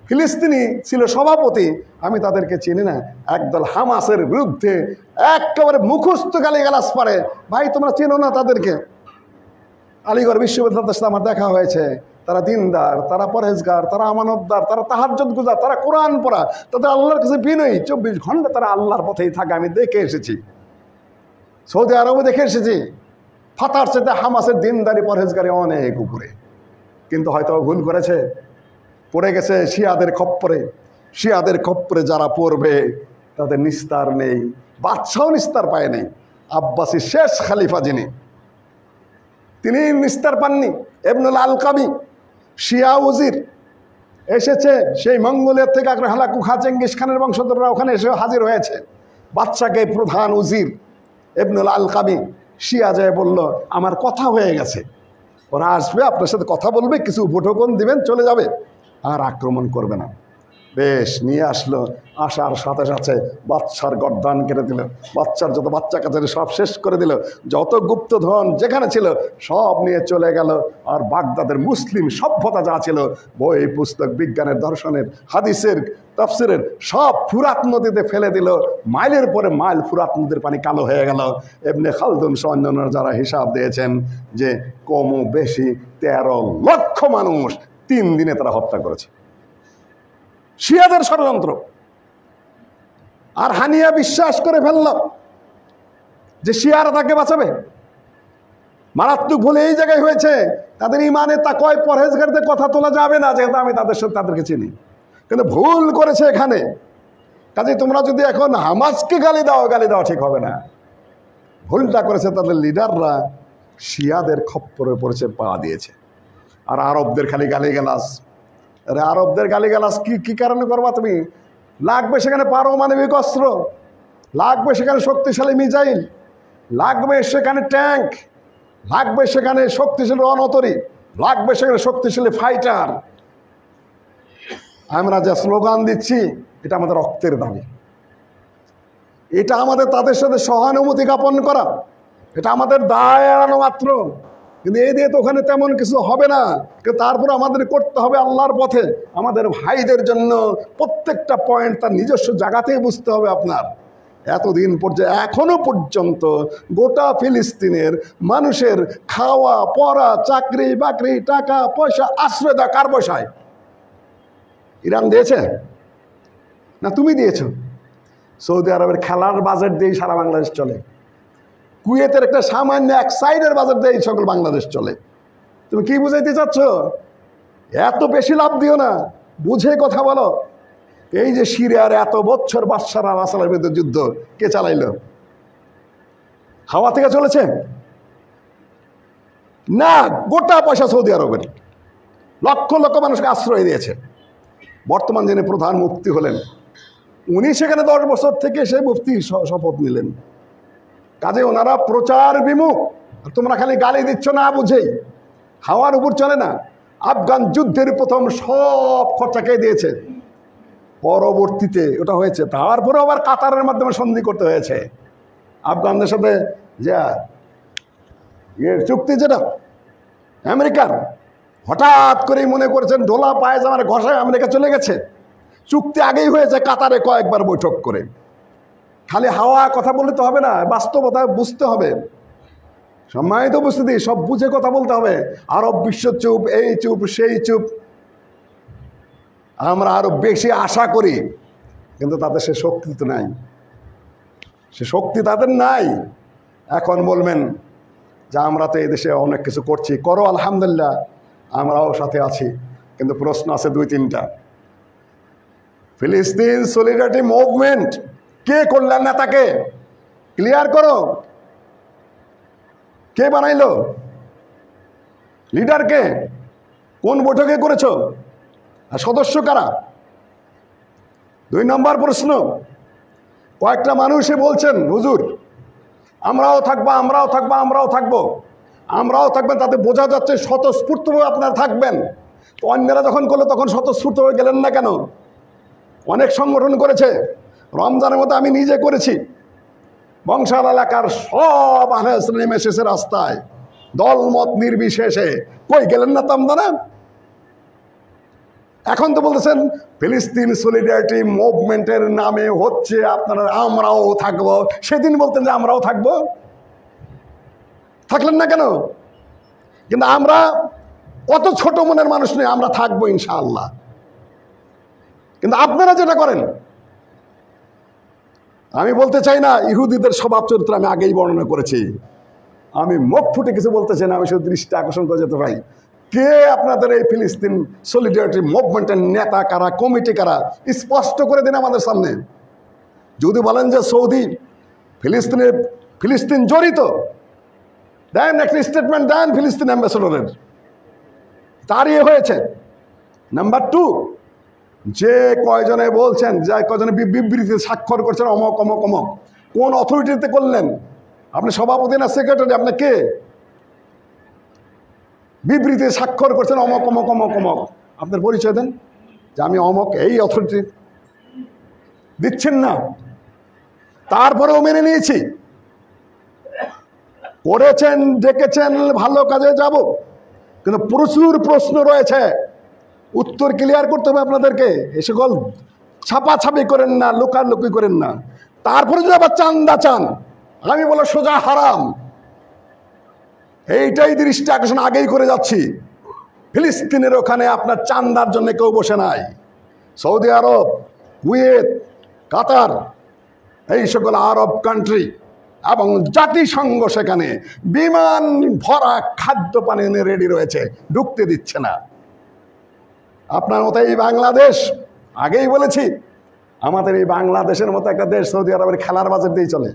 ফিলিস্তিনি ছিল সভাপতি। আমি তাদেরকে চিনি না। একদল হামাসের বিরুদ্ধে একেবারে মুখস্থ গালিগালাজ পারে। ভাই তোমরা চেনো না তাদেরকে? আলিগড় বিশ্ববিদ্যালয়ের সাথে আমার দেখা হয়েছে। তারা দিনদার, তারা পরহেজগার, তারা আমানতদার, তারা তাহাজ্জুদ গুজার, তারা কোরআন পড়া, তাদের আল্লাহর কাছে বিনয়ী। 24 ঘন্টা তারা আল্লাহর পথেই থাকে। আমি দেখে এসেছি, সৌদি আরবে দেখে এসেছি। ফাতার সাথে হামাসের দিনদারি পরহেজগারি অনেক উপরে। কিন্তু হয়তো ভুল করেছে, পড়ে গেছে শিয়াদের খপ্পরে। শিয়াদের খপ্পরে যারা পড়বে তাদের নিস্তার নেই। বাদশাও নিস্তার পায় নেই। আব্বাসী শেষ খালিফা যিনি, তিনি নিস্তার পাননি। ইবনুল আলকামি শিয়া উজির এসেছে সেই মঙ্গোলিয়া থেকে। হালাকু খা চেঙ্গিস খানের বংশধররা ওখানে এসে হাজির হয়েছে। বাদশাকে প্রধান উজির ইবনুল আলকামি শিয়া যায় বলল, আমার কথা হয়ে গেছে, ওরা আসবে, আপনার সাথে কথা বলবে, কিছু উপঢৌকন দিবেন, চলে যাবে, আর আক্রমণ করবে না। বেশ, নিয়ে আসলো। আসার সাথে সাথে বাচ্চার গর্দান কেটে দিল। বাচ্চার যত বাচ্চা কাছে সব শেষ করে দিল। যত গুপ্তধন যেখানে ছিল সব নিয়ে চলে গেল। আর বাগদাদের মুসলিম সভ্যতা যা ছিল, বই পুস্তক, বিজ্ঞানের, দর্শনের, হাদিসের, তাফসিরের, সব ফুরাত নদীতে ফেলে দিল। মাইলের পরে মাইল ফুরাত নদীর পানি কালো হয়ে গেল। ইবনে খালদুন সহ অন্যান্যরা যারা হিসাব দিয়েছেন যে কমও বেশি 13 লক্ষ মানুষ 3 দিনে তারা হত্যা করেছে। শিয়াদের ষড়যন্ত্র। আর হানিয়া বিশ্বাস করে ফেলল যে শিয়ারা তাকে বাঁচাবে। মারাত্মক ভুল এই জায়গায় হয়েছে। তাদের ইমানে তাকওয়ায় পরহেজগারদের কথা তোলা যাবে না, যেহেতু আমি তাদের সাথে তাদেরকে চিনি। কিন্তু ভুল করেছে এখানে। কাজে তোমরা যদি এখন হামাসকে গালি দাও, গালি দেওয়া ঠিক হবে না। ভুলটা করেছে তাদের লিডাররা, শিয়াদের খপ্পরে পড়েছে, পা দিয়েছে। আর আরবদের খালি গালিগালাজ। আরে আরবদের গালিগালাজ কি কারণে করবা তুমি? লাগবে সেখানে পারমাণবিক অস্ত্র, লাগবে সেখানে শক্তিশালী মিসাইল, লাগবে সেখানে ট্যাঙ্ক, লাগবে সেখানে শক্তিশালী রণতরী, লাগবে সেখানে শক্তিশালী ফাইটার। আমরা যে স্লোগান দিচ্ছি এটা আমাদের রক্তের দাবি। এটা আমাদের তাদের সাথে সহানুভূতি জ্ঞাপন করা, এটা আমাদের দায় এড়ানো মাত্র। কিন্তু এই দিয়ে তো ওখানে তেমন কিছু হবে না। কিন্তু তারপরে আমাদের করতে হবে আল্লাহর পথে, আমাদের ভাইদের জন্য প্রত্যেকটা পয়েন্ট তার নিজস্ব জায়গাতেই বুঝতে হবে আপনার। এতদিন পর্যন্ত এখনো পর্যন্ত গোটা ফিলিস্তিনের মানুষের খাওয়া পড়া, চাকরি বাকরি, টাকা পয়সা, আশ্রয় দেওয়া কার পয়সায়? ইরান দিয়েছে না তুমি দিয়েছ? সৌদি আরবের খেলার বাজেট দিয়েই সারা বাংলাদেশ চলে। কুয়েতের একটা সামান্য এক সাইডের বাজার দিয়ে সকল বাংলাদেশ চলে। তুমি কি বুঝাইতে চাচ্ছ? এত বেশি লাভ দিও না, বুঝে কথা বলো। এই যে সিরিয়ার এত বছর বাদশার আল আসাদের বিরুদ্ধে যুদ্ধ কে চালাইল? হাওয়া থেকে চলেছে না, গোটা পয়সা সৌদি আরবের। লক্ষ লক্ষ মানুষকে আশ্রয় দিয়েছে। বর্তমান যিনি প্রধান মুফতি হলেন, উনি সেখানে 10 বছর থেকে সেই মুফতি শপথ নিলেন। কাজে ওনারা প্রচার বিমুখ। তোমরা খালি গালি দিচ্ছ না বুঝেই। হাওয়ার উপর চলে না। আফগান যুদ্ধের প্রথম সব খরচা কে দিয়েছে? পরবর্তীতে ওটা হয়েছে, তারপরে আবার কাতারের মাধ্যমে সন্ধি করতে হয়েছে আফগানদের সাথে। যে চুক্তি যেটা আমেরিকার, হঠাৎ করেই মনে করেছেন ঢোলা পায়জামার ঘষায় আমেরিকা চলে গেছে। চুক্তি আগেই হয়েছে কাতারে কয়েকবার বৈঠক করে। খালি হাওয়া কথা বললে তো হবে না, বাস্তবতা বুঝতে হবে। সম্মানিত উপস্থিতি, সব বুঝে কথা বলতে হবে। আরব বিশ্ব চুপ, এই চুপ, সেই চুপ। আমরা আরো বেশি আশা করি, কিন্তু তাদের সে শক্তি তো নাই। সে শক্তি তাদের নাই। এখন বলবেন যে আমরা তো এই দেশে অনেক কিছু করছি, করো, আলহামদুলিল্লাহ, আমরাও সাথে আছি। কিন্তু প্রশ্ন আছে 2-3টা। ফিলিস্তিন সলিডারিটি মুভমেন্ট কে করলেন? নেতাকে ক্লিয়ার করো। কে বানাইলো? লিডারকে? কোন বৈঠকে করেছো? আর সদস্য কারা? 2 নম্বর প্রশ্ন, কয়েকটা মানুষে বলছেন হুজুর আমরাও থাকবো, আমরাও থাকবো, আমরাও থাকবো, আমরাও থাকবেন। তাতে বোঝা যাচ্ছে স্বতঃস্ফূর্তভাবে আপনারা থাকবেন। তো অন্যরা যখন করলো তখন স্বতঃস্ফূর্ত হয়ে গেলেন না কেন? অনেক সংগঠন করেছে। রমজানের মতো আমি নিজে করেছি। বংশাল এলাকার সব আহলে হাদিস নেমে এসেছে রাস্তায়। দলমত নির্বিশেষে। কই গেলেন না তো আপনারা? এখন তো বলতেছেন ফিলিস্তিন সলিডারিটি মুভমেন্টের নামে হচ্ছে আপনারা আমরাও থাকবো। সেদিন বলতেন যে আমরাও থাকবো, থাকলেন না কেন? কিন্তু আমরা অত ছোট মনের মানুষ নই, আমরা থাকবো ইনশাআল্লাহ। কিন্তু আপনারা যেটা করেন, আমি বলতে চাই না ইহুদিদের স্বভাব চরিত্র আমি আগেই বর্ণনা করেছি, আমি মুখ ফুটে কিছু বলতে চাই না, আমি শুধু দৃষ্টি আকর্ষণ করে যেতে পারি। কে আপনাদের এই ফিলিস্তিন সলিডারিটি মুভমেন্টের নেতা কারা, কমিটি কারা, স্পষ্ট করে দিন আমাদের সামনে। যদি বলেন যে সৌদি ফিলিস্তিন জড়িত, দেন একটা স্টেটমেন্ট দেন ফিলিস্তিন অ্যাম্বাসেডরের, তার ইয়ে হয়েছে। নাম্বার 2, যে কয়জনে বলছেন, যে কয়জনে বিবৃতিতে স্বাক্ষর করছেন অমক অমক অমক, কোন অথরিটিতে করলেন? আপনি সভাপতি না সেক্রেটারি? আপনি কে? বিবৃতিতে স্বাক্ষর করছেন অমক অমক অমক অমক, আপনার পরিচয় দেন যে আমি অমক এই অথরিটি। দিচ্ছেন না, তারপরেও মেনে নিয়েছি। করেছেন, ডেকেছেন, ভালো কাজে যাব, কিন্তু প্রচুর প্রশ্ন রয়েছে, উত্তর ক্লিয়ার করতে হবে আপনাদেরকে। এ সকল ছাপাছাপি করেন না, লোকালুকি করেন না। তারপরে যদি আবার চান্দা চান, আমি বলে সোজা হারাম। এইটাই দৃষ্টি আকর্ষণ আগেই করে যাচ্ছি। ফিলিস্তিনের ওখানে আপনার চান্দার জন্য কেউ বসে নাই। সৌদি আরব, কুয়েত, কাতার, এই সকল আরব কান্ট্রি এবং জাতিসংঘ সেখানে বিমান ভরা খাদ্য পানি এনে রেডি রয়েছে, ঢুকতে দিচ্ছে না। আপনার মতো এই বাংলাদেশ, আগেই বলেছি, আমাদের এই বাংলাদেশের মতো একটা দেশ সৌদি আরবের খেলার বাজার দিয়েই চলে।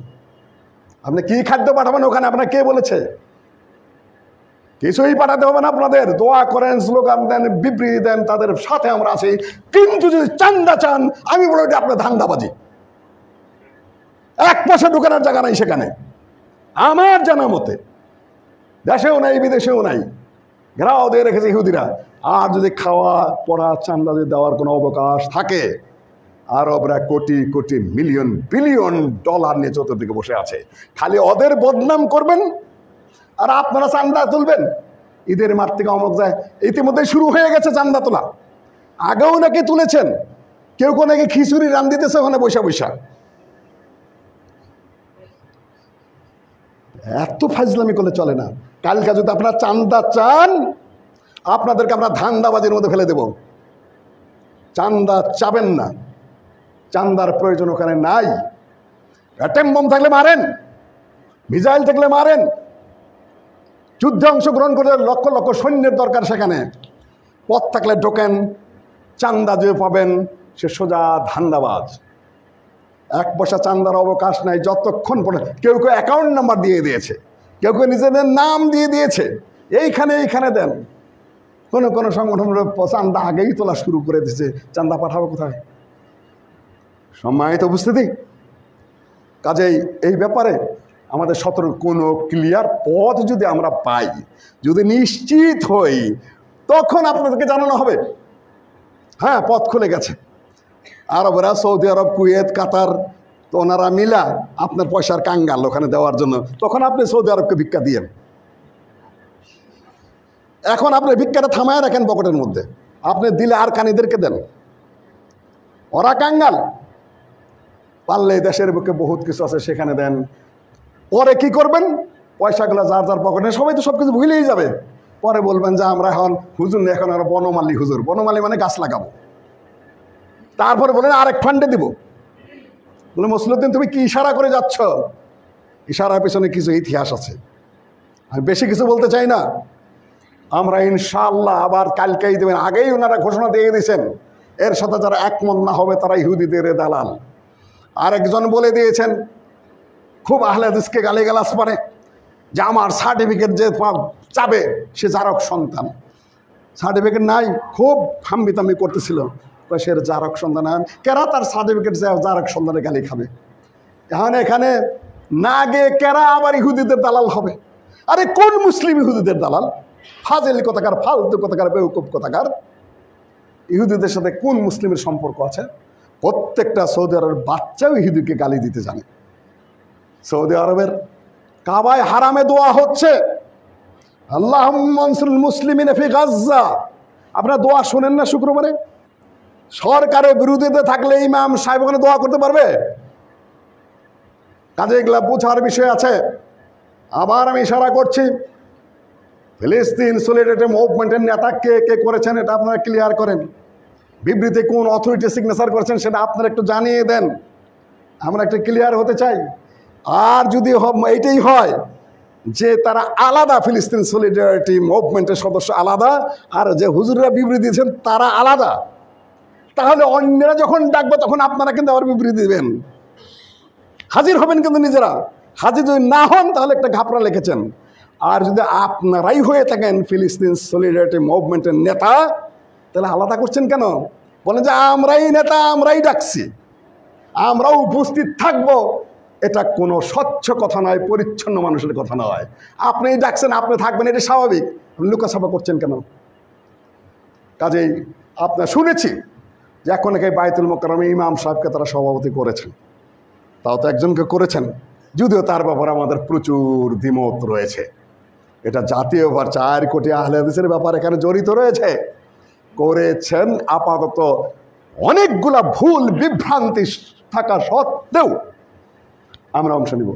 আপনি কি খাদ্য পাঠাবেন ওখানে? আপনার কে বলেছে? কিছুই পাঠাতে হবে না আপনাদের। দোয়া করেন, স্লোগান দেন, বিবৃতি দেন, তাদের সাথে আমরা আছি। কিন্তু যদি চান্দা চান, আমি বলি এটা আপনার ধান্দাবাজি। 1 পয়সা ঢুকানোর জায়গা নাই সেখানে, আমার জানা মতে। দেশেও নাই, বিদেশেও নাই, ঘেরাও দিয়ে রেখেছে ইহুদিরা। আর যদি খাওয়া পড়া চান্দা যদি দেওয়ার কোনো অবকাশ থাকে, আরবরা crore crore million billion dollar নিয়ে চতুর্দিকে বসে আছে। খালি ওদের বদনাম করবেন আর আপনারা চান্দা তুলবেন। ঈদের মাঠ থেকে অমুক যায়, ইতিমধ্যে শুরু হয়ে গেছে চান্দা তোলা। আগেও নাকি তুলেছেন, কেউ কেউ নাকি খিচুড়ি রান দিতেছে ওখানে বৈশা বৈশা। এত ফাজলামি করলে চলে না। কালকে যদি আপনারা চান্দা চান, আপনাদেরকে আমরা ধান্দাবাজির মধ্যে ফেলে দেব। চান্দা চাবেন না, চান্দার প্রয়োজন ওখানে নাই। অ্যাটম বম থাকলে মারেন, মিসাইল থাকলে মারেন, যুদ্ধে অংশগ্রহণ করে লক্ষ লক্ষ সৈন্যের দরকার সেখানে। পথ থাকলে ঢোকেন, চান্দা যে পাবেন সে সোজা ধান্দাবাজ। 1 পয়সা চান্দার অবকাশ নাই যতক্ষণ পর্যন্ত। কেউ কেউ অ্যাকাউন্ট নাম্বার দিয়ে দিয়েছে, কেউ কেউ নিজেদের নাম দিয়ে দিয়েছে, এইখানে দেন। কোনো সংগঠন চান্দা আগেই তোলা শুরু করে দিয়েছে, চান্দা পাঠাবো কোথায়? সম্মানিত উপস্থিতি, কাজেই এই ব্যাপারে আমাদের কোনো ক্লিয়ার পথ যদি আমরা পাই, যদি নিশ্চিত হই, তখন আপনাদেরকে জানানো হবে হ্যাঁ পথ খুলে গেছে। আরবরা, সৌদি আরব, কুয়েত, কাতার, তো ওনারা মিলা আপনার পয়সার কাঙ্গাল ওখানে দেওয়ার জন্য। তখন আপনি সৌদি আরবকে ভিক্ষা দিয়েন। এখন আপনি ভিক্ষাটা থামায় রাখেন পকেটের মধ্যে, আপনি দিলে আর কানিদেরকে দেন। ওরা কাঙ্গাল, পারলে দেশের বুকে বহুত কিছু আছে সেখানে দেন। পরে কি করবেন? পয়সাগুলো যার যার পকেটে, সবাই তো সব কিছু ভুলেই যাবে। পরে বলবেন যে আমরা এখন হুজুর নেই, এখন আমরা বনমালী হুজুর। বনমালী মানে গাছ লাগাবো। তারপরে বলেন আরেক ফান্ডে দিব। বলে মসলুদ্দিন তুমি কি ইশারা করে যাচ্ছ? ইশারার পেছনে কিছু ইতিহাস আছে, আমি বেশি কিছু বলতে চাই না। আমরা ইনশাআল্লাহ আবার কালকেই দেবেন। আগেই ওনারা ঘোষণা দিয়ে দিয়েছেন, এর সাথে যারা একমত না হবে তারা ইহুদিদের দালাল। আরেকজন বলে দিয়েছেন, খুব আহলে হাদিসকে গালিগালাজ পারে, যে আমার সার্টিফিকেট যে চাবে সে জারক সন্তান। সার্টিফিকেট নাই, খুব হাম্বিতাম্বি করতেছিল, সে জারক সন্তান। কেরা তার সার্টিফিকেট জারক সন্তানের গালি খাবে? এখন এখানে না গিয়ে কেরা আবার ইহুদিদের দালাল হবে? আরে কোন মুসলিম ইহুদিদের দালাল? ফাজিল কোথাকার, ফালতু কোথাকার, বেউকুফ কোথাকার। ইহুদিদের সাথে কোন মুসলিমের সম্পর্ক আছে? প্রত্যেকটা সৌদি আরবের বাচ্চাও ইহুদিকে গালি দিতে জানে। সৌদি আরবের কাবায় হারামে দোয়া হচ্ছে, আল্লাহুম্মা আনসুরুল মুসলিমিনা ফি গাজ্জা। আপনারা দোয়া শোনেন না শুক্রবারে? সরকারের বিরোধিতা থাকলে ইমাম সাহেব ওখানে দোয়া করতে পারবে? কাজে এগুলা বোঝার বিষয় আছে। আবার আমি ইশারা করছি, ফিলিস্তিন সলিডারিটি মুভমেন্টের নেতা কে কে করেছেন এটা আপনারা ক্লিয়ার করেন। বিবৃতি কোন অথরিটি সিগনেচার করেছেন সেটা আপনারা একটু জানিয়ে দেন, আমরা একটু ক্লিয়ার হতে চাই। আর যদি এইটাই হয় যে তারা আলাদা, ফিলিস্তিন সলিডারিটি মুভমেন্টের সদস্য আলাদা, আর যে হুজুররা বিবৃতি দিয়েছেন তারা আলাদা, তাহলে অন্যরা যখন ডাকবে তখন আপনারা কিন্তু আবার বিবৃতি দেবেন, হাজির হবেন কিন্তু নিজেরা। হাজির যদি না হন তাহলে একটা ঘাপড়া লিখেছেন। আর যদি আপনারাই হয়ে থাকেন ফিলিস্তিন সলিডারিটি মুভমেন্টের নেতা, তাহলে আলাদা করছেন কেন? বলেন যে আমরাই নেতা, আমরাই ডাকছি, আমরাও উপস্থিত থাকব। এটা কোনো স্বচ্ছ কথা নয়, পরিচ্ছন্ন মানুষের কথা নয়। আপনিই ডাকছেন, আপনি থাকবেন, এটা স্বাভাবিক। লুকাছাপা করছেন কেন? কাজেই আপনার শুনেছি যে এখন নাকি বায়তুল মোকাররমে ইমাম সাহেবকে তারা সভাপতি করেছেন, তাও তো একজনকে করেছেন, যদিও তার ব্যাপারে আমাদের প্রচুর দ্বিমত রয়েছে। এটা জাতীয় 4 কোটি আহলে হাদিসের ব্যাপার এখানে জড়িত রয়েছে। করেছেন আপাতত অনেকগুলা ভুল বিভ্রান্তি থাকা সত্ত্বেও আমরা অংশ নিব,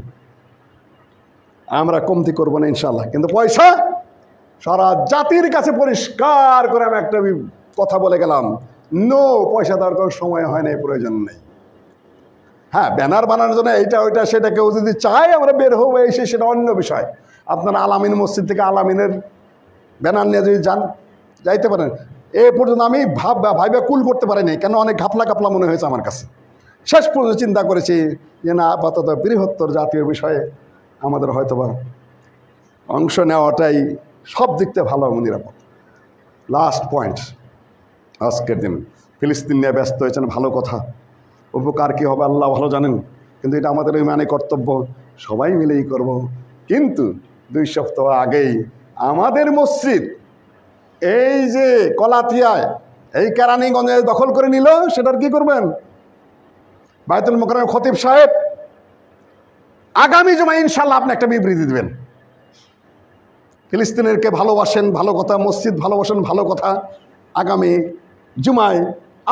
আমরা কমতি করব না ইনশাল্লাহ। কিন্তু পয়সা সারা জাতির কাছে পরিষ্কার করে আমি একটা কথা বলে গেলাম, নো, পয়সা দেওয়ার কোনো সময় হয় না, প্রয়োজন নেই। হ্যাঁ, ব্যানার বানানোর জন্য এইটা ওইটা সেটা কেউ যদি চায় আমরা বের হবো এসে, সেটা অন্য বিষয়। আপনারা আলামিন মসজিদ থেকে আলামিনের ব্যানার নিয়ে যদি যাইতে পারেন, এ পর্যন্ত আমি ভাইবা কুল করতে পারিনি, কেন অনেক ঘাপলা মনে হয়েছে আমার কাছে। শেষ পর্যন্ত চিন্তা করেছি যে না, আপাতত বৃহত্তর জাতীয় বিষয়ে আমাদের হয়তোবা অংশ নেওয়াটাই সব দিক থেকে ভালো এবং নিরাপদ। লাস্ট পয়েন্ট, আজকের দিন ফিলিস্তিন নিয়ে ব্যস্ত হয়েছেন, ভালো কথা। উপকার কী হবে আল্লাহ ভালো জানেন, কিন্তু এটা আমাদের ইমানি কর্তব্য, সবাই মিলেই করব। কিন্তু 2 সপ্তাহ আগেই আমাদের মসজিদ এই যে কলাতিয়ায়, এই কেরানীগঞ্জে দখল করে নিল, সেটার কি করবেন? বায়তুল মোকাররমের খতিব সাহেব আগামী জুমায় ইনশাল্লাহ আপনি একটা বিবৃতি দেবেন। ফিলিস্তিনেরকে ভালোবাসেন, ভালো কথা, মসজিদ ভালোবাসেন, ভালো কথা। আগামী জুমায়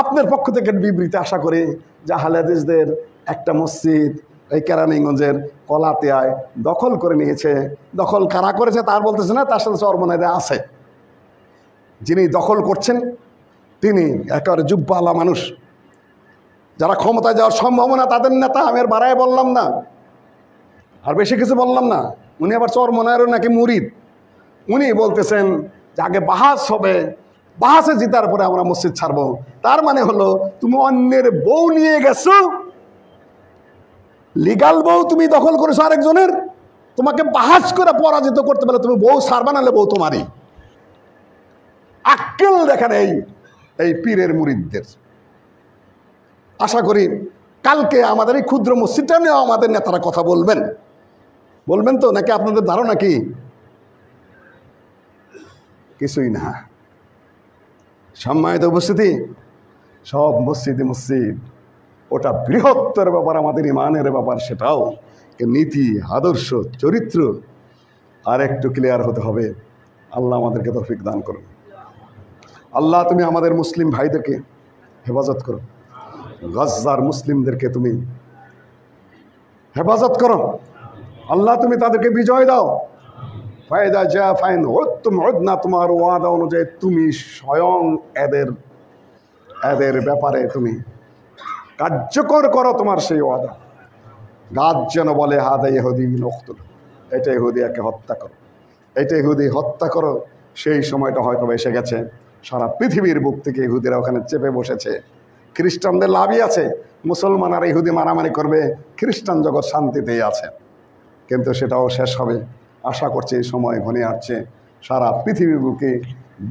আপনার পক্ষ থেকে বিবৃতি আশা করি যে আহলে হাদিসদের একটা মসজিদ এই কেরানীগঞ্জের কলাতিয়ায় দখল করে নিয়েছে। দখল কারা করেছে তার বলতেছে না, তার সাথে চরমনাইরা আছে। যিনি দখল করছেন তিনি একেবারে জুব্বাওয়ালা মানুষ, যারা ক্ষমতায় যাওয়ার সম্ভাবনা তাদের নেতা। আমি আর বাড়ায় বললাম না, আর বেশি কিছু বললাম না। উনি আবার চরমনাইয়েরও নাকি মুরিদ। উনি বলতেছেন যে আগে বাহাস হবে, বাহাসে জিতার পরে আমরা মসজিদ ছাড়বো। তার মানে হলো তুমি অন্যের বউ নিয়ে গেছো, লিগাল বউ তুমি দখল করেছো আরেকজনের, তোমাকে বাহাস করে পরাজিত করতে পারলে তুমি বউ ছাড়বা, নাহলে বউ তোমারই। আক্কেল দেখেন এই পীরের মুরিদদের। আশা করি কালকে আমাদের এই ক্ষুদ্র মসজিদটা নিয়ে আমাদের নেতারা কথা বলবেন তো, নাকি আপনাদের ধারণা কি কিছুই না? সম্মানিত উপস্থিতি, সব মসজিদ ওটা বৃহত্তর ব্যাপার, আমাদের ইমানের ব্যাপার, সেটাও নীতি, আদর্শ, চরিত্র আর একটু ক্লিয়ার হতে হবে। আল্লাহ আমাদেরকে তৌফিক দান করুন। আল্লাহ তুমি আমাদের মুসলিম ভাইদেরকে হেফাজত করো, গাজ্জার মুসলিমদেরকে তুমি হেফাজত করো। আল্লাহ তুমি তাদেরকে বিজয় দাও। ফায়দা যা ফাইন তুমি না, তোমার ওয়াদা অনুযায়ী তুমি স্বয়ং এদের ব্যাপারে তুমি কার্যকর করো তোমার সেই ওয়াদা। গাছ যেন বলে হাদা ইহুদি নখতুল, এটা ইহুদিয়াকে হত্যা করো, এটা ইহুদি হত্যা করো। সেই সময়টা হয়তো এসে গেছে। সারা পৃথিবীর বুক থেকে ইহুদিরা ওখানে চেপে বসেছে। খ্রিস্টানদের লাভই আছে, মুসলমান আর ইহুদি মারামারি করবে, খ্রিস্টান জগৎ শান্তিতেই আছে। কিন্তু সেটাও শেষ হবে। আশা করছি এই সময় ঘনিয়ে আসছে। সারা পৃথিবীর বুকে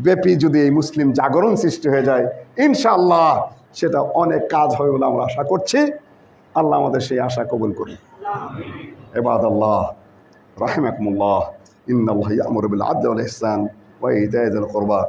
ব্যাপী যদি এই মুসলিম জাগরণ সৃষ্টি হয়ে যায়, ইনশাআল্লাহ সেটা অনেক কাজ হবে বলে আমরা আশা করছি। আল্লাহ আমাদের সেই আশা কবুল করুন। ইবাদাল্লাহ রাহিমাকুমুল্লাহ, ইন্নাল্লাহা ইয়া'মুরু বিল আদলি ওয়াল ইহসান ওয়া ইতা'i যিল কুরবা।